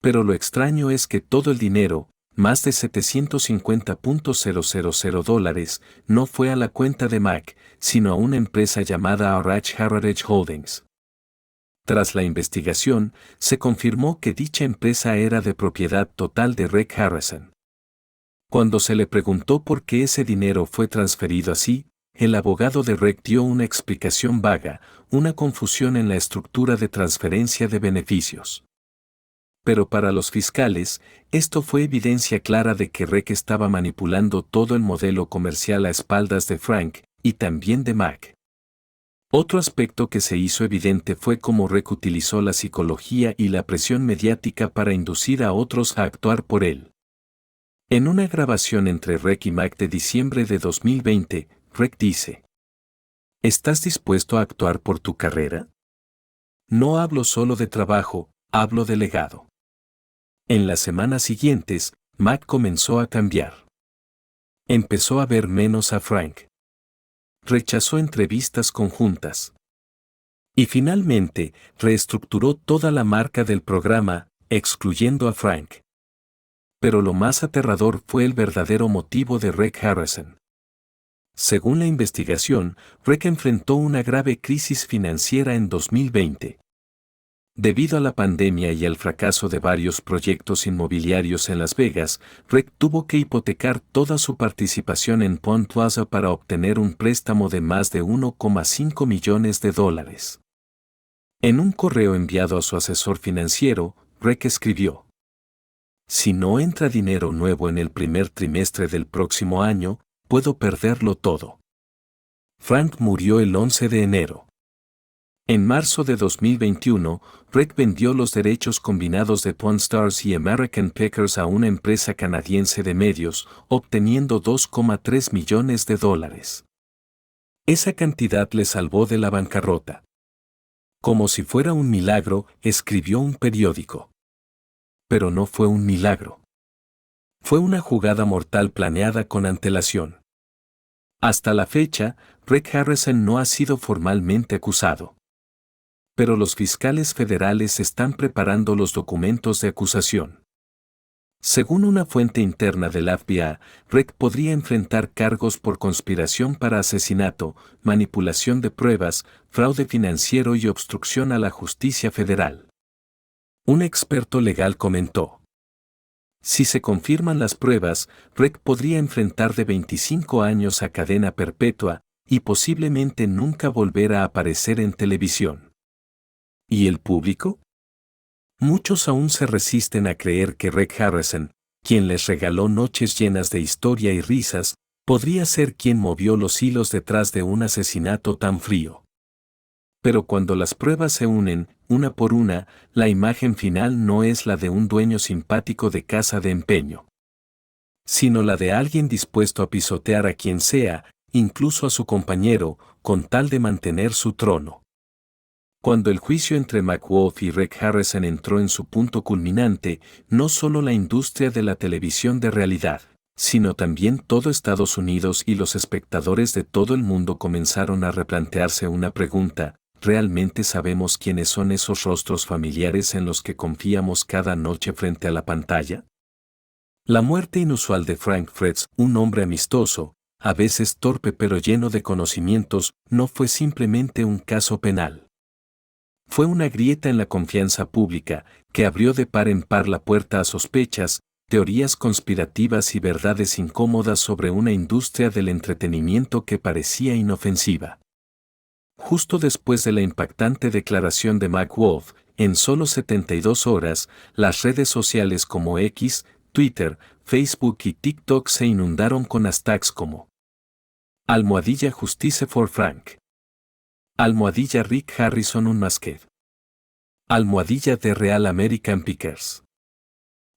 Pero lo extraño es que todo el dinero, más de $750,000, no fue a la cuenta de Mac, sino a una empresa llamada Arach Heritage Holdings. Tras la investigación, se confirmó que dicha empresa era de propiedad total de Rec Harrison. Cuando se le preguntó por qué ese dinero fue transferido así, el abogado de Rec dio una explicación vaga, una confusión en la estructura de transferencia de beneficios. Pero para los fiscales, esto fue evidencia clara de que Rec estaba manipulando todo el modelo comercial a espaldas de Frank, y también de Mac. Otro aspecto que se hizo evidente fue cómo Rec utilizó la psicología y la presión mediática para inducir a otros a actuar por él. En una grabación entre Rec y Mac de diciembre de 2020, Rec dice: ¿Estás dispuesto a actuar por tu carrera? No hablo solo de trabajo, hablo de legado. En las semanas siguientes, Mac comenzó a cambiar. Empezó a ver menos a Frank. Rechazó entrevistas conjuntas. Y finalmente, reestructuró toda la marca del programa, excluyendo a Frank. Pero lo más aterrador fue el verdadero motivo de Rec Harrison. Según la investigación, Rec enfrentó una grave crisis financiera en 2020. Debido a la pandemia y al fracaso de varios proyectos inmobiliarios en Las Vegas, Rec tuvo que hipotecar toda su participación en Pawn Plaza para obtener un préstamo de más de $1,5 millones. En un correo enviado a su asesor financiero, Rec escribió: si no entra dinero nuevo en el primer trimestre del próximo año, puedo perderlo todo. Frank murió el 11 de enero. En marzo de 2021, Rec vendió los derechos combinados de Pawn Stars y American Packers a una empresa canadiense de medios, obteniendo $2,3 millones. Esa cantidad le salvó de la bancarrota. Como si fuera un milagro, escribió un periódico. Pero no fue un milagro. Fue una jugada mortal planeada con antelación. Hasta la fecha, Rec Harrison no ha sido formalmente acusado. Pero los fiscales federales están preparando los documentos de acusación. Según una fuente interna del FBI, Rec podría enfrentar cargos por conspiración para asesinato, manipulación de pruebas, fraude financiero y obstrucción a la justicia federal. Un experto legal comentó: si se confirman las pruebas, Rec podría enfrentar de 25 años a cadena perpetua, y posiblemente nunca volver a aparecer en televisión. ¿Y el público? Muchos aún se resisten a creer que Rec Harrison, quien les regaló noches llenas de historia y risas, podría ser quien movió los hilos detrás de un asesinato tan frío. Pero cuando las pruebas se unen, una por una, la imagen final no es la de un dueño simpático de casa de empeño, sino la de alguien dispuesto a pisotear a quien sea, incluso a su compañero, con tal de mantener su trono. Cuando el juicio entre Mac Wolf y Rec Harrison entró en su punto culminante, no solo la industria de la televisión de realidad, sino también todo Estados Unidos y los espectadores de todo el mundo comenzaron a replantearse una pregunta: ¿realmente sabemos quiénes son esos rostros familiares en los que confiamos cada noche frente a la pantalla? La muerte inusual de Frank Fretz, un hombre amistoso, a veces torpe pero lleno de conocimientos, no fue simplemente un caso penal. Fue una grieta en la confianza pública, que abrió de par en par la puerta a sospechas, teorías conspirativas y verdades incómodas sobre una industria del entretenimiento que parecía inofensiva. Justo después de la impactante declaración de Mac Wolf, en solo 72 horas, las redes sociales como X, Twitter, Facebook y TikTok se inundaron con hashtags como #Justice for Frank. Almohadilla Rick Harrison Unmasked. Almohadilla de Real American Pickers.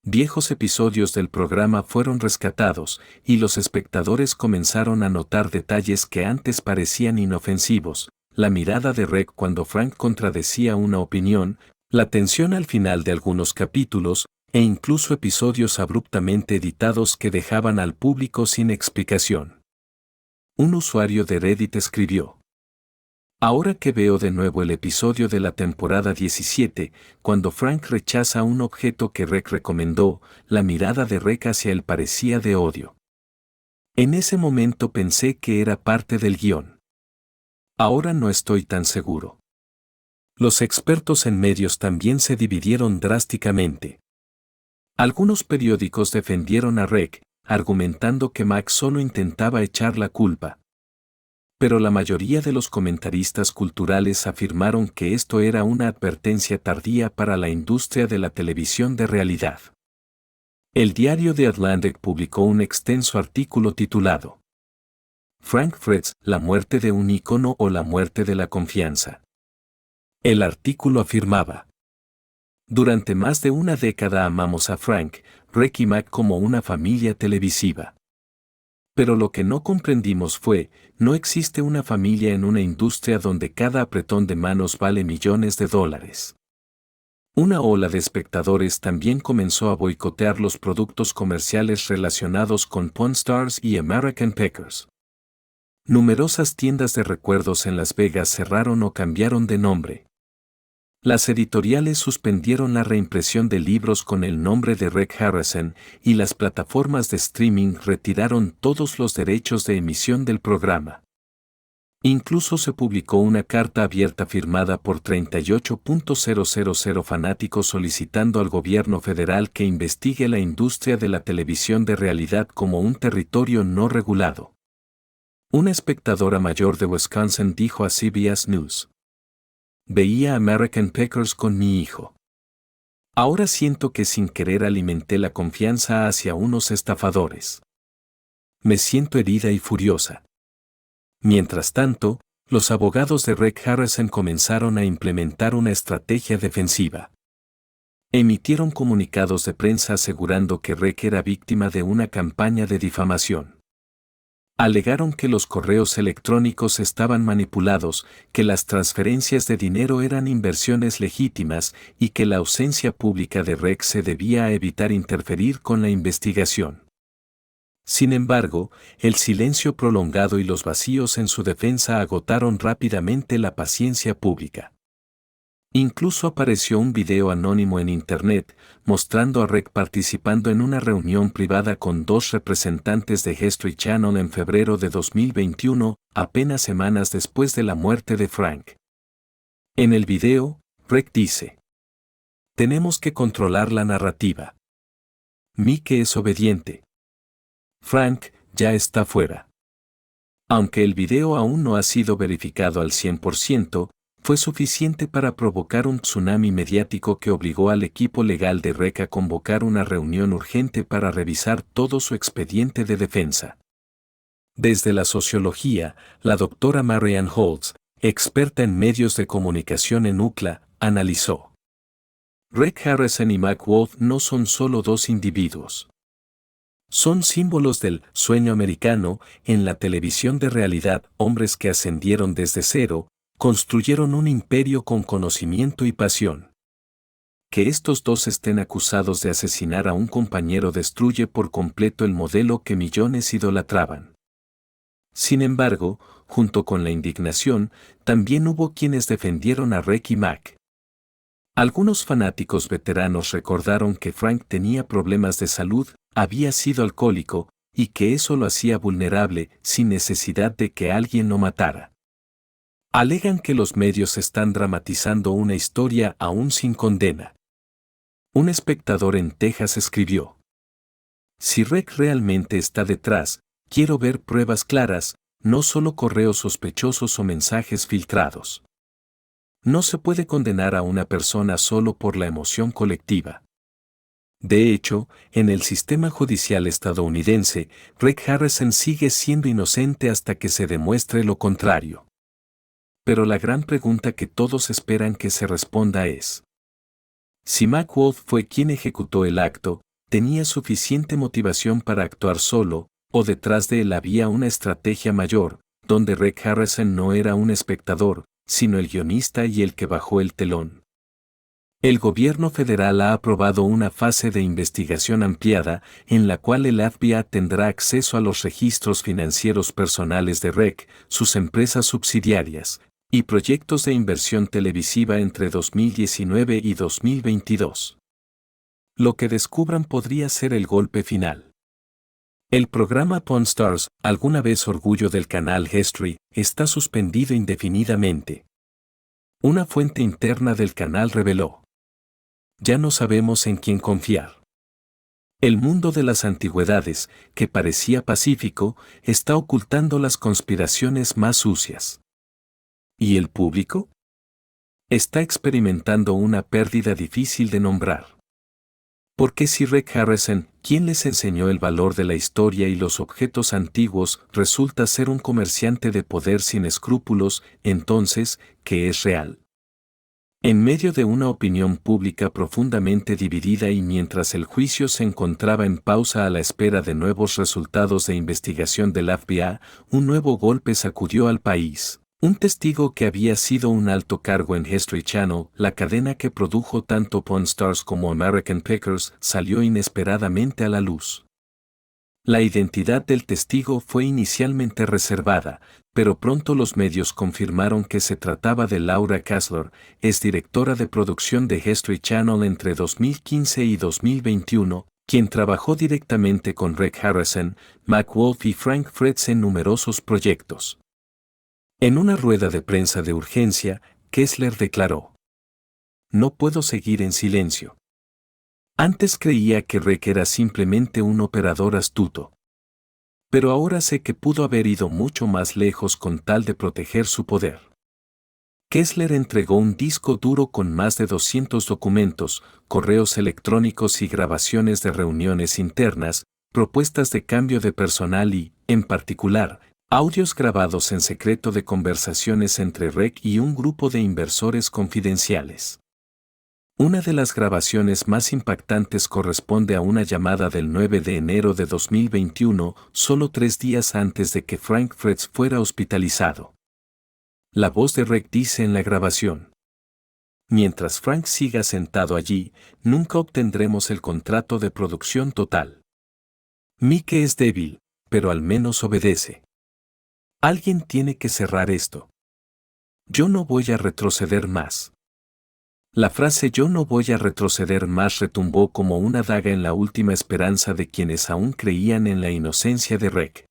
Viejos episodios del programa fueron rescatados, y los espectadores comenzaron a notar detalles que antes parecían inofensivos: la mirada de Rec cuando Frank contradecía una opinión, la tensión al final de algunos capítulos, e incluso episodios abruptamente editados que dejaban al público sin explicación. Un usuario de Reddit escribió: "Ahora que veo de nuevo el episodio de la temporada 17, cuando Frank rechaza un objeto que Rec recomendó, la mirada de Rec hacia él parecía de odio. En ese momento pensé que era parte del guión. Ahora no estoy tan seguro". Los expertos en medios también se dividieron drásticamente. Algunos periódicos defendieron a Rec, argumentando que Mac solo intentaba echar la culpa. Pero la mayoría de los comentaristas culturales afirmaron que esto era una advertencia tardía para la industria de la televisión de realidad. El diario The Atlantic publicó un extenso artículo titulado "Frank Fred's, la muerte de un ícono o la muerte de la confianza". El artículo afirmaba: "Durante más de una década amamos a Frank, Rec y Mac como una familia televisiva. Pero lo que no comprendimos fue, no existe una familia en una industria donde cada apretón de manos vale millones de dólares". Una ola de espectadores también comenzó a boicotear los productos comerciales relacionados con Pawn Stars y American Pickers. Numerosas tiendas de recuerdos en Las Vegas cerraron o cambiaron de nombre. Las editoriales suspendieron la reimpresión de libros con el nombre de Rec Harrison, y las plataformas de streaming retiraron todos los derechos de emisión del programa. Incluso se publicó una carta abierta firmada por 38.000 fanáticos solicitando al gobierno federal que investigue la industria de la televisión de realidad como un territorio no regulado. Una espectadora mayor de Wisconsin dijo a CBS News: "Veía American Pickers con mi hijo. Ahora siento que sin querer alimenté la confianza hacia unos estafadores. Me siento herida y furiosa". Mientras tanto, los abogados de Rec Harrison comenzaron a implementar una estrategia defensiva. Emitieron comunicados de prensa asegurando que Rec era víctima de una campaña de difamación. Alegaron que los correos electrónicos estaban manipulados, que las transferencias de dinero eran inversiones legítimas y que la ausencia pública de Rec se debía a evitar interferir con la investigación. Sin embargo, el silencio prolongado y los vacíos en su defensa agotaron rápidamente la paciencia pública. Incluso apareció un video anónimo en Internet, mostrando a Rec participando en una reunión privada con dos representantes de History Channel en febrero de 2021, apenas semanas después de la muerte de Frank. En el video, Rec dice: "Tenemos que controlar la narrativa. Mike es obediente. Frank ya está fuera". Aunque el video aún no ha sido verificado al 100%, fue suficiente para provocar un tsunami mediático que obligó al equipo legal de Rec a convocar una reunión urgente para revisar todo su expediente de defensa. Desde la sociología, la doctora Marianne Holtz, experta en medios de comunicación en UCLA, analizó: "Rec Harrison y Mac Wolf no son solo dos individuos. Son símbolos del sueño americano en la televisión de realidad, hombres que ascendieron desde cero, construyeron un imperio con conocimiento y pasión. Que estos dos estén acusados de asesinar a un compañero destruye por completo el modelo que millones idolatraban". Sin embargo, junto con la indignación, también hubo quienes defendieron a Rec y Mac. Algunos fanáticos veteranos recordaron que Frank tenía problemas de salud, había sido alcohólico, y que eso lo hacía vulnerable, sin necesidad de que alguien lo matara. Alegan que los medios están dramatizando una historia aún sin condena. Un espectador en Texas escribió: "Si Rec realmente está detrás, quiero ver pruebas claras, no solo correos sospechosos o mensajes filtrados. No se puede condenar a una persona solo por la emoción colectiva". De hecho, en el sistema judicial estadounidense, Rec Harrison sigue siendo inocente hasta que se demuestre lo contrario. Pero la gran pregunta que todos esperan que se responda es: si MacWolf fue quien ejecutó el acto, ¿tenía suficiente motivación para actuar solo, o detrás de él había una estrategia mayor, donde Reg Harrison no era un espectador, sino el guionista y el que bajó el telón? El gobierno federal ha aprobado una fase de investigación ampliada en la cual el FBI tendrá acceso a los registros financieros personales de Reg, sus empresas subsidiarias, y proyectos de inversión televisiva entre 2019 y 2022. Lo que descubran podría ser el golpe final. El programa Pawn Stars, alguna vez orgullo del canal History, está suspendido indefinidamente. Una fuente interna del canal reveló: ya no sabemos en quién confiar. El mundo de las antigüedades, que parecía pacífico, está ocultando las conspiraciones más sucias. ¿Y el público? Está experimentando una pérdida difícil de nombrar. Porque si Reg Harrison, quien les enseñó el valor de la historia y los objetos antiguos, resulta ser un comerciante de poder sin escrúpulos, entonces, ¿qué es real? En medio de una opinión pública profundamente dividida y mientras el juicio se encontraba en pausa a la espera de nuevos resultados de investigación del FBI, un nuevo golpe sacudió al país. Un testigo que había sido un alto cargo en History Channel, la cadena que produjo tanto Pawn Stars como American Pickers, salió inesperadamente a la luz. La identidad del testigo fue inicialmente reservada, pero pronto los medios confirmaron que se trataba de Laura Kassler, exdirectora de producción de History Channel entre 2015 y 2021, quien trabajó directamente con Reg Harrison, MacWolf y Frank Fritz en numerosos proyectos. En una rueda de prensa de urgencia, Kessler declaró: no puedo seguir en silencio. Antes creía que Reg era simplemente un operador astuto. Pero ahora sé que pudo haber ido mucho más lejos con tal de proteger su poder. Kessler entregó un disco duro con más de 200 documentos, correos electrónicos y grabaciones de reuniones internas, propuestas de cambio de personal y, en particular, audios grabados en secreto de conversaciones entre Reg y un grupo de inversores confidenciales. Una de las grabaciones más impactantes corresponde a una llamada del 9 de enero de 2021, solo 3 días antes de que Frank Fritz fuera hospitalizado. La voz de Reg dice en la grabación: mientras Frank siga sentado allí, nunca obtendremos el contrato de producción total. Mike es débil, pero al menos obedece. Alguien tiene que cerrar esto. Yo no voy a retroceder más. La frase "yo no voy a retroceder más" retumbó como una daga en la última esperanza de quienes aún creían en la inocencia de Reg.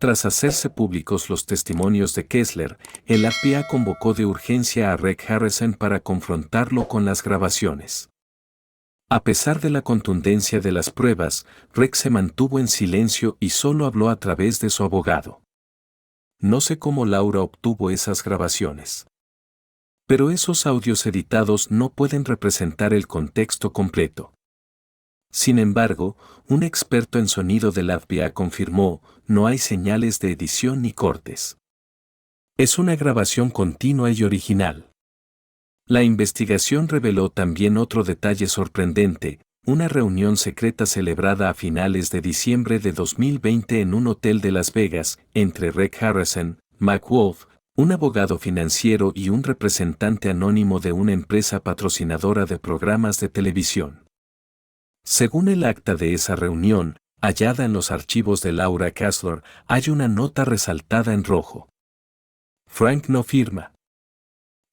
Tras hacerse públicos los testimonios de Kessler, el FBI convocó de urgencia a Reg Harrison para confrontarlo con las grabaciones. A pesar de la contundencia de las pruebas, Reg se mantuvo en silencio y solo habló a través de su abogado. No sé cómo Laura obtuvo esas grabaciones. Pero esos audios editados no pueden representar el contexto completo. Sin embargo, un experto en sonido del FBI confirmó: no hay señales de edición ni cortes. Es una grabación continua y original. La investigación reveló también otro detalle sorprendente: una reunión secreta celebrada a finales de diciembre de 2020 en un hotel de Las Vegas, entre Reg Harrison, MacWolf, un abogado financiero y un representante anónimo de una empresa patrocinadora de programas de televisión. Según el acta de esa reunión, hallada en los archivos de Laura Kassler, hay una nota resaltada en rojo. Frank no firma.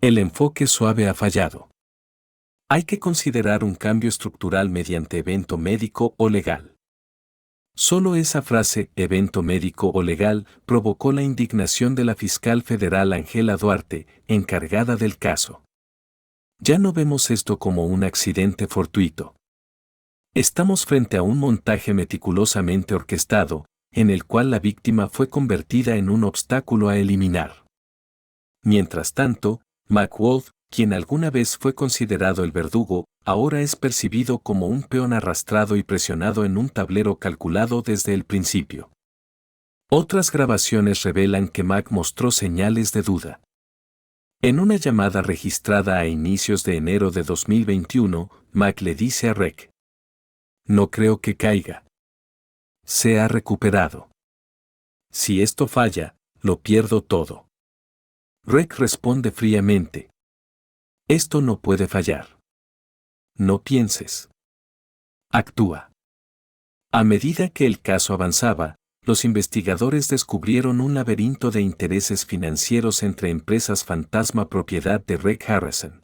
El enfoque suave ha fallado. Hay que considerar un cambio estructural mediante evento médico o legal. Solo esa frase, evento médico o legal, provocó la indignación de la fiscal federal Angela Duarte, encargada del caso. Ya no vemos esto como un accidente fortuito. Estamos frente a un montaje meticulosamente orquestado, en el cual la víctima fue convertida en un obstáculo a eliminar. Mientras tanto, MacWolf, quien alguna vez fue considerado el verdugo, ahora es percibido como un peón arrastrado y presionado en un tablero calculado desde el principio. Otras grabaciones revelan que Mac mostró señales de duda. En una llamada registrada a inicios de enero de 2021, Mac le dice a Rec: "No creo que caiga. Se ha recuperado. Si esto falla, lo pierdo todo". Rec responde fríamente: "Esto no puede fallar. No pienses. Actúa". A medida que el caso avanzaba, los investigadores descubrieron un laberinto de intereses financieros entre empresas fantasma propiedad de Rec Harrison.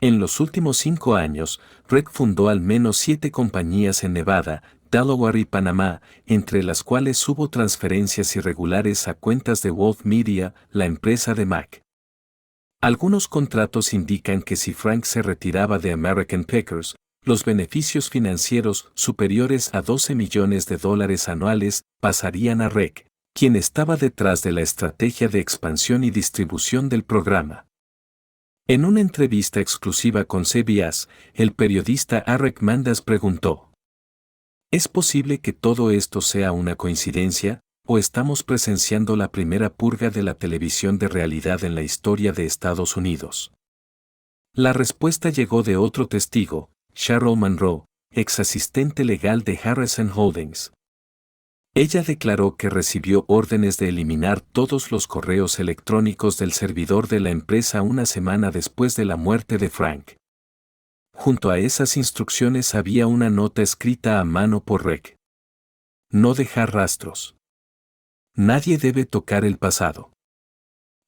En los últimos 5 años, Rec fundó al menos 7 compañías en Nevada, Delaware y Panamá, entre las cuales hubo transferencias irregulares a cuentas de Wolf Media, la empresa de Mac. Algunos contratos indican que si Frank se retiraba de American Packers, los beneficios financieros superiores a $12 millones anuales pasarían a Rec, quien estaba detrás de la estrategia de expansión y distribución del programa. En una entrevista exclusiva con CBS, el periodista Arek Mandas preguntó: ¿es posible que todo esto sea una coincidencia, o estamos presenciando la primera purga de la televisión de realidad en la historia de Estados Unidos? La respuesta llegó de otro testigo, Cheryl Monroe, ex asistente legal de Harrison Holdings. Ella declaró que recibió órdenes de eliminar todos los correos electrónicos del servidor de la empresa una semana después de la muerte de Frank. Junto a esas instrucciones había una nota escrita a mano por Rec: "No dejar rastros. Nadie debe tocar el pasado".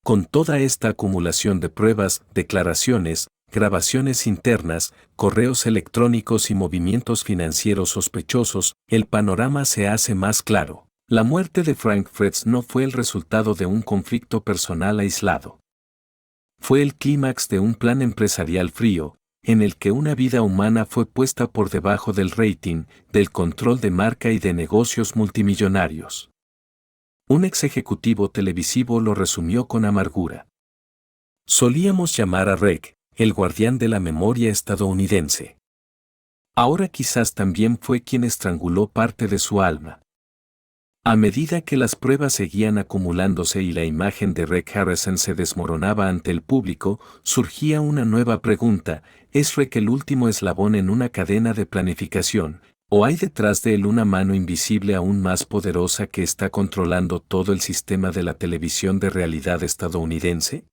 Con toda esta acumulación de pruebas, declaraciones, grabaciones internas, correos electrónicos y movimientos financieros sospechosos, el panorama se hace más claro. La muerte de Frank Fretz no fue el resultado de un conflicto personal aislado. Fue el clímax de un plan empresarial frío, en el que una vida humana fue puesta por debajo del rating, del control de marca y de negocios multimillonarios. Un ex ejecutivo televisivo lo resumió con amargura: "Solíamos llamar a Rec el guardián de la memoria estadounidense. Ahora quizás también fue quien estranguló parte de su alma". A medida que las pruebas seguían acumulándose y la imagen de Rec Harrison se desmoronaba ante el público, surgía una nueva pregunta: ¿es Rec el último eslabón en una cadena de planificación, o hay detrás de él una mano invisible aún más poderosa que está controlando todo el sistema de la televisión de realidad estadounidense?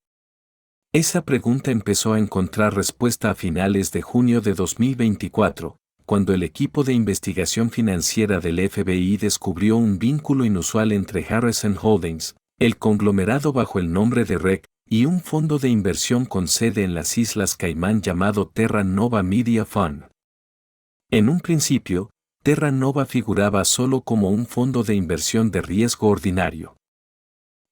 Esa pregunta empezó a encontrar respuesta a finales de junio de 2024, cuando el equipo de investigación financiera del FBI descubrió un vínculo inusual entre Harrison Holdings, el conglomerado bajo el nombre de Rec, y un fondo de inversión con sede en las Islas Caimán llamado Terra Nova Media Fund. En un principio, Terra Nova figuraba solo como un fondo de inversión de riesgo ordinario.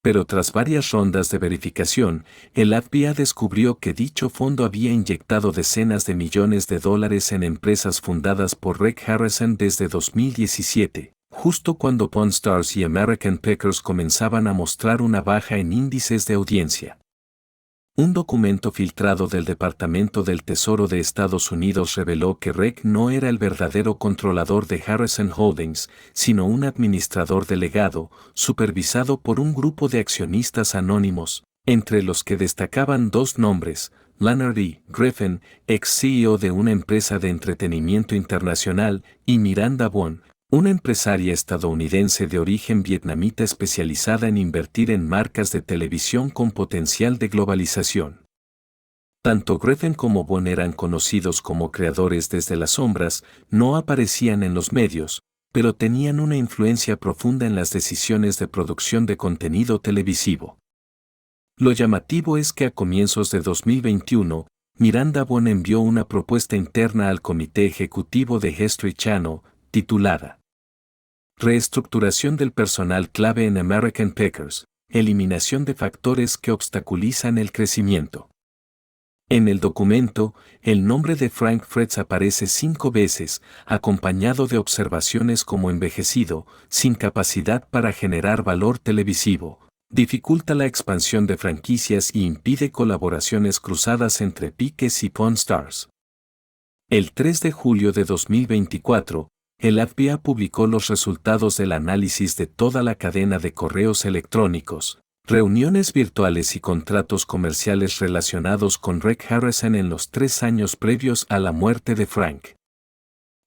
Pero tras varias rondas de verificación, el FBI descubrió que dicho fondo había inyectado decenas de millones de dólares en empresas fundadas por Rec Harrison desde 2017, justo cuando Pawn Stars y American Packers comenzaban a mostrar una baja en índices de audiencia. Un documento filtrado del Departamento del Tesoro de Estados Unidos reveló que Rec no era el verdadero controlador de Harrison Holdings, sino un administrador delegado, supervisado por un grupo de accionistas anónimos, entre los que destacaban 2 nombres: Leonard E. Griffin, ex-CEO de una empresa de entretenimiento internacional, y Miranda Bon, una empresaria estadounidense de origen vietnamita especializada en invertir en marcas de televisión con potencial de globalización. Tanto Griffin como Bon eran conocidos como creadores desde las sombras, no aparecían en los medios, pero tenían una influencia profunda en las decisiones de producción de contenido televisivo. Lo llamativo es que a comienzos de 2021, Miranda Bon envió una propuesta interna al comité ejecutivo de History Channel, titulada "Reestructuración del personal clave en American Packers, eliminación de factores que obstaculizan el crecimiento". En el documento, el nombre de Frank Fretz aparece 5 veces, acompañado de observaciones como envejecido, sin capacidad para generar valor televisivo, dificulta la expansión de franquicias y impide colaboraciones cruzadas entre Piques y Pawn Stars. El 3 de julio de 2024, el FBI publicó los resultados del análisis de toda la cadena de correos electrónicos, Reuniones virtuales y contratos comerciales relacionados con Reg Harrison en los 3 años previos a la muerte de Frank.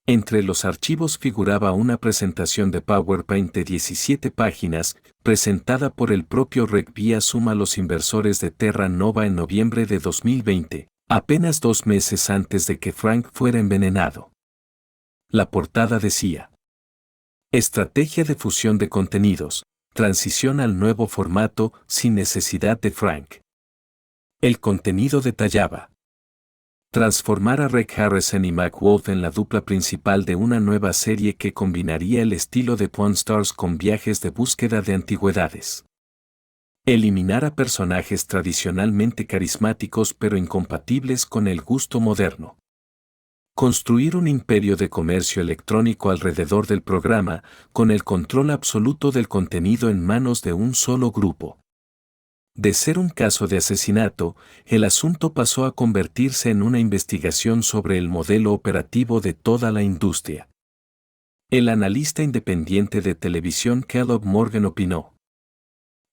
Entre los archivos figuraba una presentación de PowerPoint de 17 páginas, presentada por el propio Reg vía Zoom a los inversores de Terra Nova en noviembre de 2020, apenas 2 meses antes de que Frank fuera envenenado. La portada decía: Estrategia de fusión de contenidos, transición al nuevo formato sin necesidad de Frank. El contenido detallaba: transformar a Reg Harrison y Mac Wolf en la dupla principal de una nueva serie que combinaría el estilo de Pawn Stars con viajes de búsqueda de antigüedades. Eliminar a personajes tradicionalmente carismáticos pero incompatibles con el gusto moderno. Construir un imperio de comercio electrónico alrededor del programa, con el control absoluto del contenido en manos de un solo grupo. De ser un caso de asesinato, el asunto pasó a convertirse en una investigación sobre el modelo operativo de toda la industria. El analista independiente de televisión Kellogg Morgan opinó: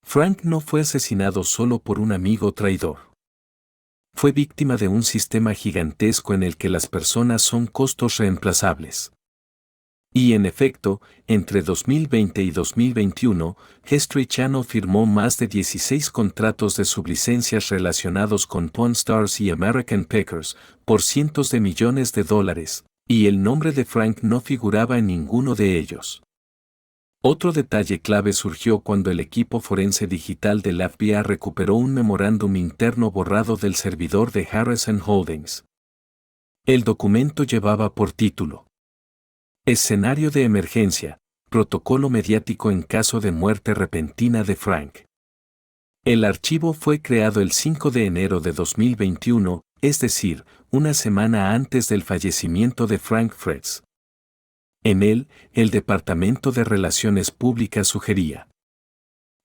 Frank no fue asesinado solo por un amigo traidor. Fue víctima de un sistema gigantesco en el que las personas son costos reemplazables. Y en efecto, entre 2020 y 2021, History Channel firmó más de 16 contratos de sublicencias relacionados con Pawn Stars y American Packers, por cientos de millones de dólares, y el nombre de Frank no figuraba en ninguno de ellos. Otro detalle clave surgió cuando el equipo forense digital del FBI recuperó un memorándum interno borrado del servidor de Harrison Holdings. El documento llevaba por título: Escenario de emergencia, protocolo mediático en caso de muerte repentina de Frank. El archivo fue creado el 5 de enero de 2021, es decir, una semana antes del fallecimiento de Frank Fretz. En él, el Departamento de Relaciones Públicas sugería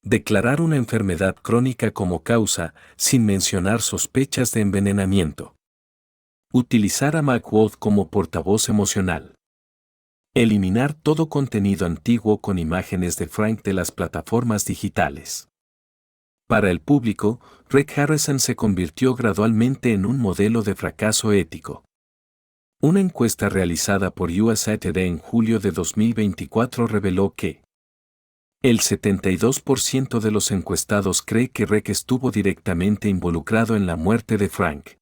declarar una enfermedad crónica como causa, sin mencionar sospechas de envenenamiento. Utilizar a Mac Wolf como portavoz emocional. Eliminar todo contenido antiguo con imágenes de Frank de las plataformas digitales. Para el público, Reg Harrison se convirtió gradualmente en un modelo de fracaso ético. Una encuesta realizada por USA Today en julio de 2024 reveló que el 72% de los encuestados cree que Reg estuvo directamente involucrado en la muerte de Frank.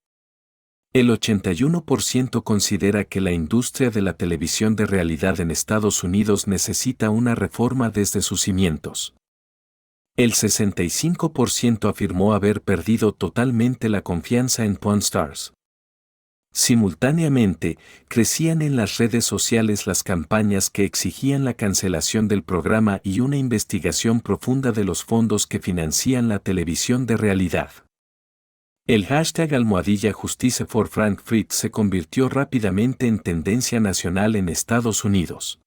El 81% considera que la industria de la televisión de realidad en Estados Unidos necesita una reforma desde sus cimientos. El 65% afirmó haber perdido totalmente la confianza en Pawn Stars. Simultáneamente, crecían en las redes sociales las campañas que exigían la cancelación del programa y una investigación profunda de los fondos que financian la televisión de realidad. El hashtag #Justice for Frank Fritz se convirtió rápidamente en tendencia nacional en Estados Unidos.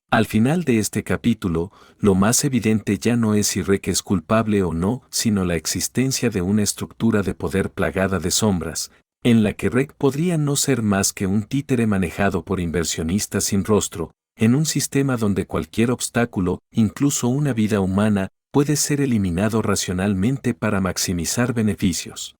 Al final de este capítulo, lo más evidente ya no es si Reg es culpable o no, sino la existencia de una estructura de poder plagada de sombras, en la que Reg podría no ser más que un títere manejado por inversionistas sin rostro, en un sistema donde cualquier obstáculo, incluso una vida humana, puede ser eliminado racionalmente para maximizar beneficios.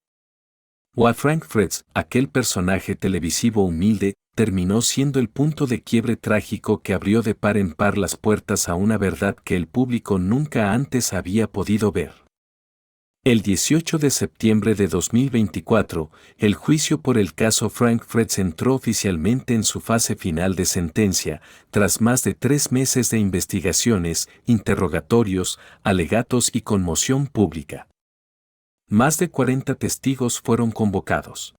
Frank Fretz, aquel personaje televisivo humilde, terminó siendo el punto de quiebre trágico que abrió de par en par las puertas a una verdad que el público nunca antes había podido ver. El 18 de septiembre de 2024, el juicio por el caso Frank Fretz entró oficialmente en su fase final de sentencia, tras más de 3 meses de investigaciones, interrogatorios, alegatos y conmoción pública. Más de 40 testigos fueron convocados.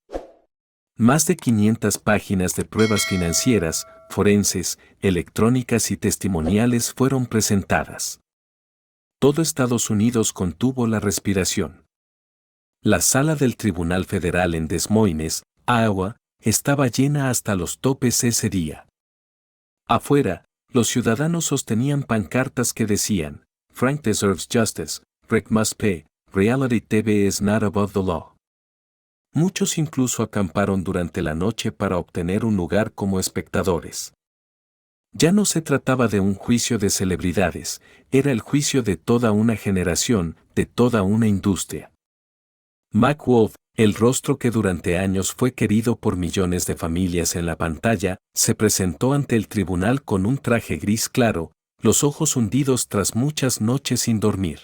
Más de 500 páginas de pruebas financieras, forenses, electrónicas y testimoniales fueron presentadas. Todo Estados Unidos contuvo la respiración. La sala del Tribunal Federal en Des Moines, Iowa, estaba llena hasta los topes ese día. Afuera, los ciudadanos sostenían pancartas que decían: Frank deserves justice, Reg must pay, reality TV is not above the law. Muchos incluso acamparon durante la noche para obtener un lugar como espectadores. Ya no se trataba de un juicio de celebridades, era el juicio de toda una generación, de toda una industria. Mack Wolf, el rostro que durante años fue querido por millones de familias en la pantalla, se presentó ante el tribunal con un traje gris claro, los ojos hundidos tras muchas noches sin dormir.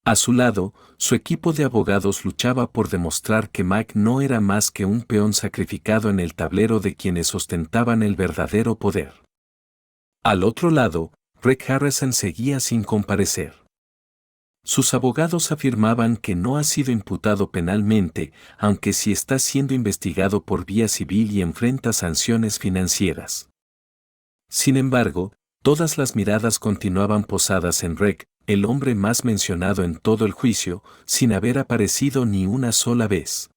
A su lado, su equipo de abogados luchaba por demostrar que Mack no era más que un peón sacrificado en el tablero de quienes ostentaban el verdadero poder. Al otro lado, Rec Harrison seguía sin comparecer. Sus abogados afirmaban que no ha sido imputado penalmente, aunque sí está siendo investigado por vía civil y enfrenta sanciones financieras. Sin embargo, todas las miradas continuaban posadas en Rec, el hombre más mencionado en todo el juicio, sin haber aparecido ni una sola vez.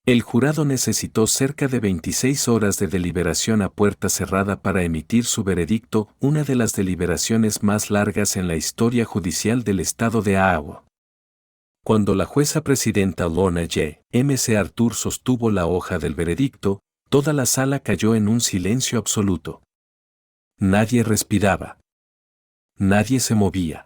El jurado necesitó cerca de 26 horas de deliberación a puerta cerrada para emitir su veredicto, una de las deliberaciones más largas en la historia judicial del estado de Iowa. Cuando la jueza presidenta Lorna J. M.C. Arthur sostuvo la hoja del veredicto, toda la sala cayó en un silencio absoluto. Nadie respiraba. Nadie se movía.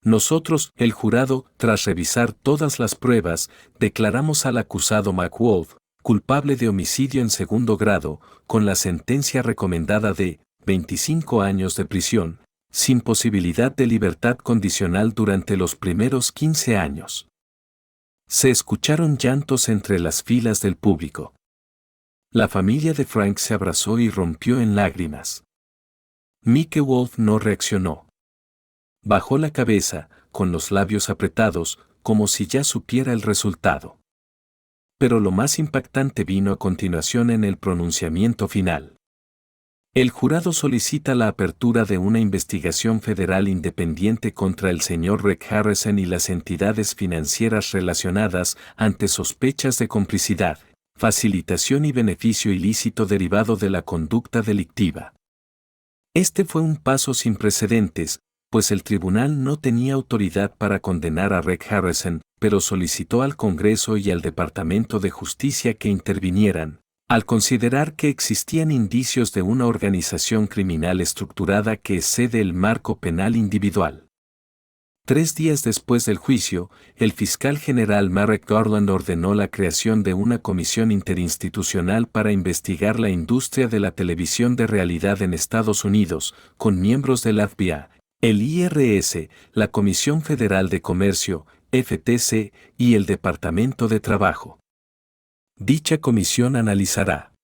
Nosotros, el jurado, tras revisar todas las pruebas, declaramos al acusado Mack Wolf culpable de homicidio en segundo grado, con la sentencia recomendada de 25 años de prisión, sin posibilidad de libertad condicional durante los primeros 15 años. Se escucharon llantos entre las filas del público. La familia de Frank se abrazó y rompió en lágrimas. Mike Wolf no reaccionó. Bajó la cabeza, con los labios apretados, como si ya supiera el resultado. Pero lo más impactante vino a continuación en el pronunciamiento final. El jurado solicita la apertura de una investigación federal independiente contra el señor Rec Harrison y las entidades financieras relacionadas ante sospechas de complicidad, facilitación y beneficio ilícito derivado de la conducta delictiva. Este fue un paso sin precedentes, pues el tribunal no tenía autoridad para condenar a Rec Harrison, pero solicitó al Congreso y al Departamento de Justicia que intervinieran, al considerar que existían indicios de una organización criminal estructurada que excede el marco penal individual. 3 días después del juicio, el fiscal general Merrick Garland ordenó la creación de una comisión interinstitucional para investigar la industria de la televisión de realidad en Estados Unidos, con miembros del FBI, el IRS, la Comisión Federal de Comercio, FTC, y el Departamento de Trabajo. Dicha comisión analizará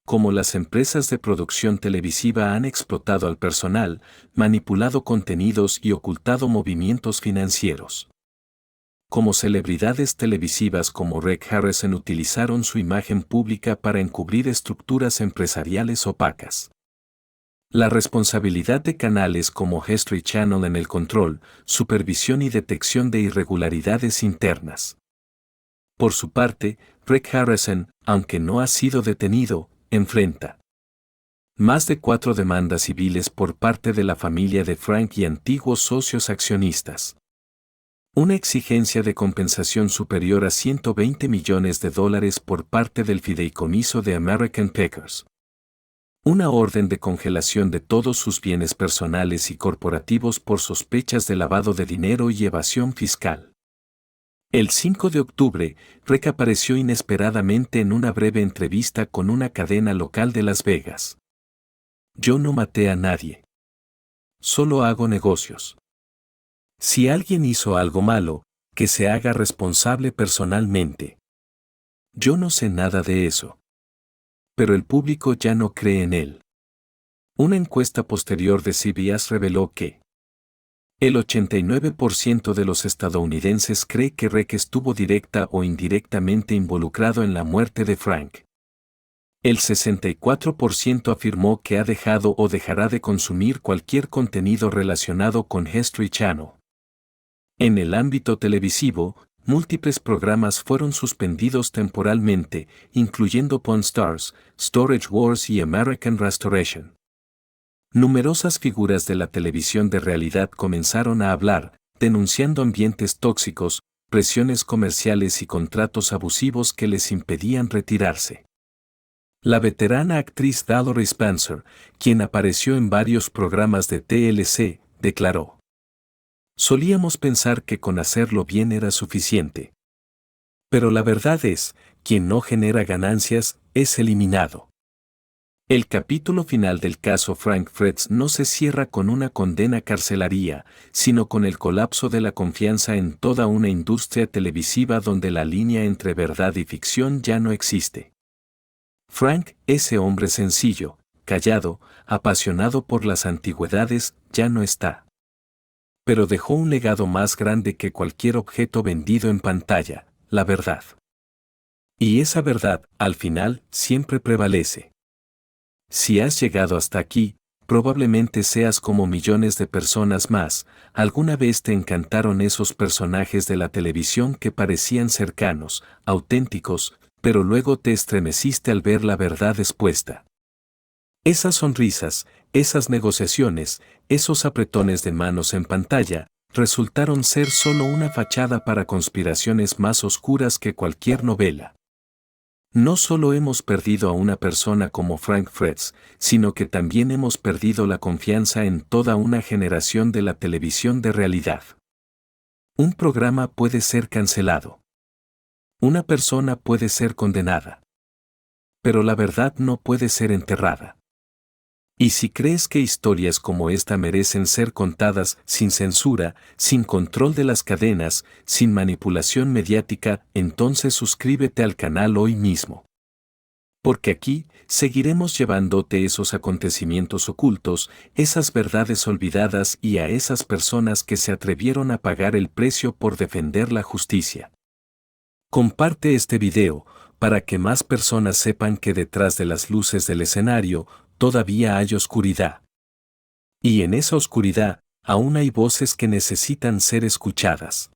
cómo las empresas de producción televisiva han explotado al personal, manipulado contenidos y ocultado movimientos financieros. Cómo celebridades televisivas como Rec Harrison utilizaron su imagen pública para encubrir estructuras empresariales opacas. La responsabilidad de canales como History Channel en el control, supervisión y detección de irregularidades internas. Por su parte, Rec Harrison, aunque no ha sido detenido, enfrenta más de 4 demandas civiles por parte de la familia de Frank y antiguos socios accionistas. Una exigencia de compensación superior a $120 millones por parte del fideicomiso de American Packers. Una orden de congelación de todos sus bienes personales y corporativos por sospechas de lavado de dinero y evasión fiscal. El 5 de octubre, Rec apareció inesperadamente en una breve entrevista con una cadena local de Las Vegas. Yo no maté a nadie. Solo hago negocios. Si alguien hizo algo malo, que se haga responsable personalmente. Yo no sé nada de eso. Pero el público ya no cree en él. Una encuesta posterior de CBS reveló que el 89% de los estadounidenses cree que Rec estuvo directa o indirectamente involucrado en la muerte de Frank. El 64% afirmó que ha dejado o dejará de consumir cualquier contenido relacionado con History Channel. En el ámbito televisivo, múltiples programas fueron suspendidos temporalmente, incluyendo Pawn Stars, Storage Wars y American Restoration. Numerosas figuras de la televisión de realidad comenzaron a hablar, denunciando ambientes tóxicos, presiones comerciales y contratos abusivos que les impedían retirarse. La veterana actriz Valerie Spencer, quien apareció en varios programas de TLC, declaró: "Solíamos pensar que con hacerlo bien era suficiente. Pero la verdad es, quien no genera ganancias, es eliminado". El capítulo final del caso Frank Fretz no se cierra con una condena carcelaria, sino con el colapso de la confianza en toda una industria televisiva donde la línea entre verdad y ficción ya no existe. Frank, ese hombre sencillo, callado, apasionado por las antigüedades, ya no está. Pero dejó un legado más grande que cualquier objeto vendido en pantalla: la verdad. Y esa verdad, al final, siempre prevalece. Si has llegado hasta aquí, probablemente seas como millones de personas más. Alguna vez te encantaron esos personajes de la televisión que parecían cercanos, auténticos, pero luego te estremeciste al ver la verdad expuesta. Esas sonrisas, esas negociaciones, esos apretones de manos en pantalla, resultaron ser solo una fachada para conspiraciones más oscuras que cualquier novela. No solo hemos perdido a una persona como Frank Fretz, sino que también hemos perdido la confianza en toda una generación de la televisión de realidad. Un programa puede ser cancelado. Una persona puede ser condenada. Pero la verdad no puede ser enterrada. Y si crees que historias como esta merecen ser contadas sin censura, sin control de las cadenas, sin manipulación mediática, entonces suscríbete al canal hoy mismo. Porque aquí seguiremos llevándote esos acontecimientos ocultos, esas verdades olvidadas y a esas personas que se atrevieron a pagar el precio por defender la justicia. Comparte este video para que más personas sepan que detrás de las luces del escenario todavía hay oscuridad. Y en esa oscuridad, aún hay voces que necesitan ser escuchadas.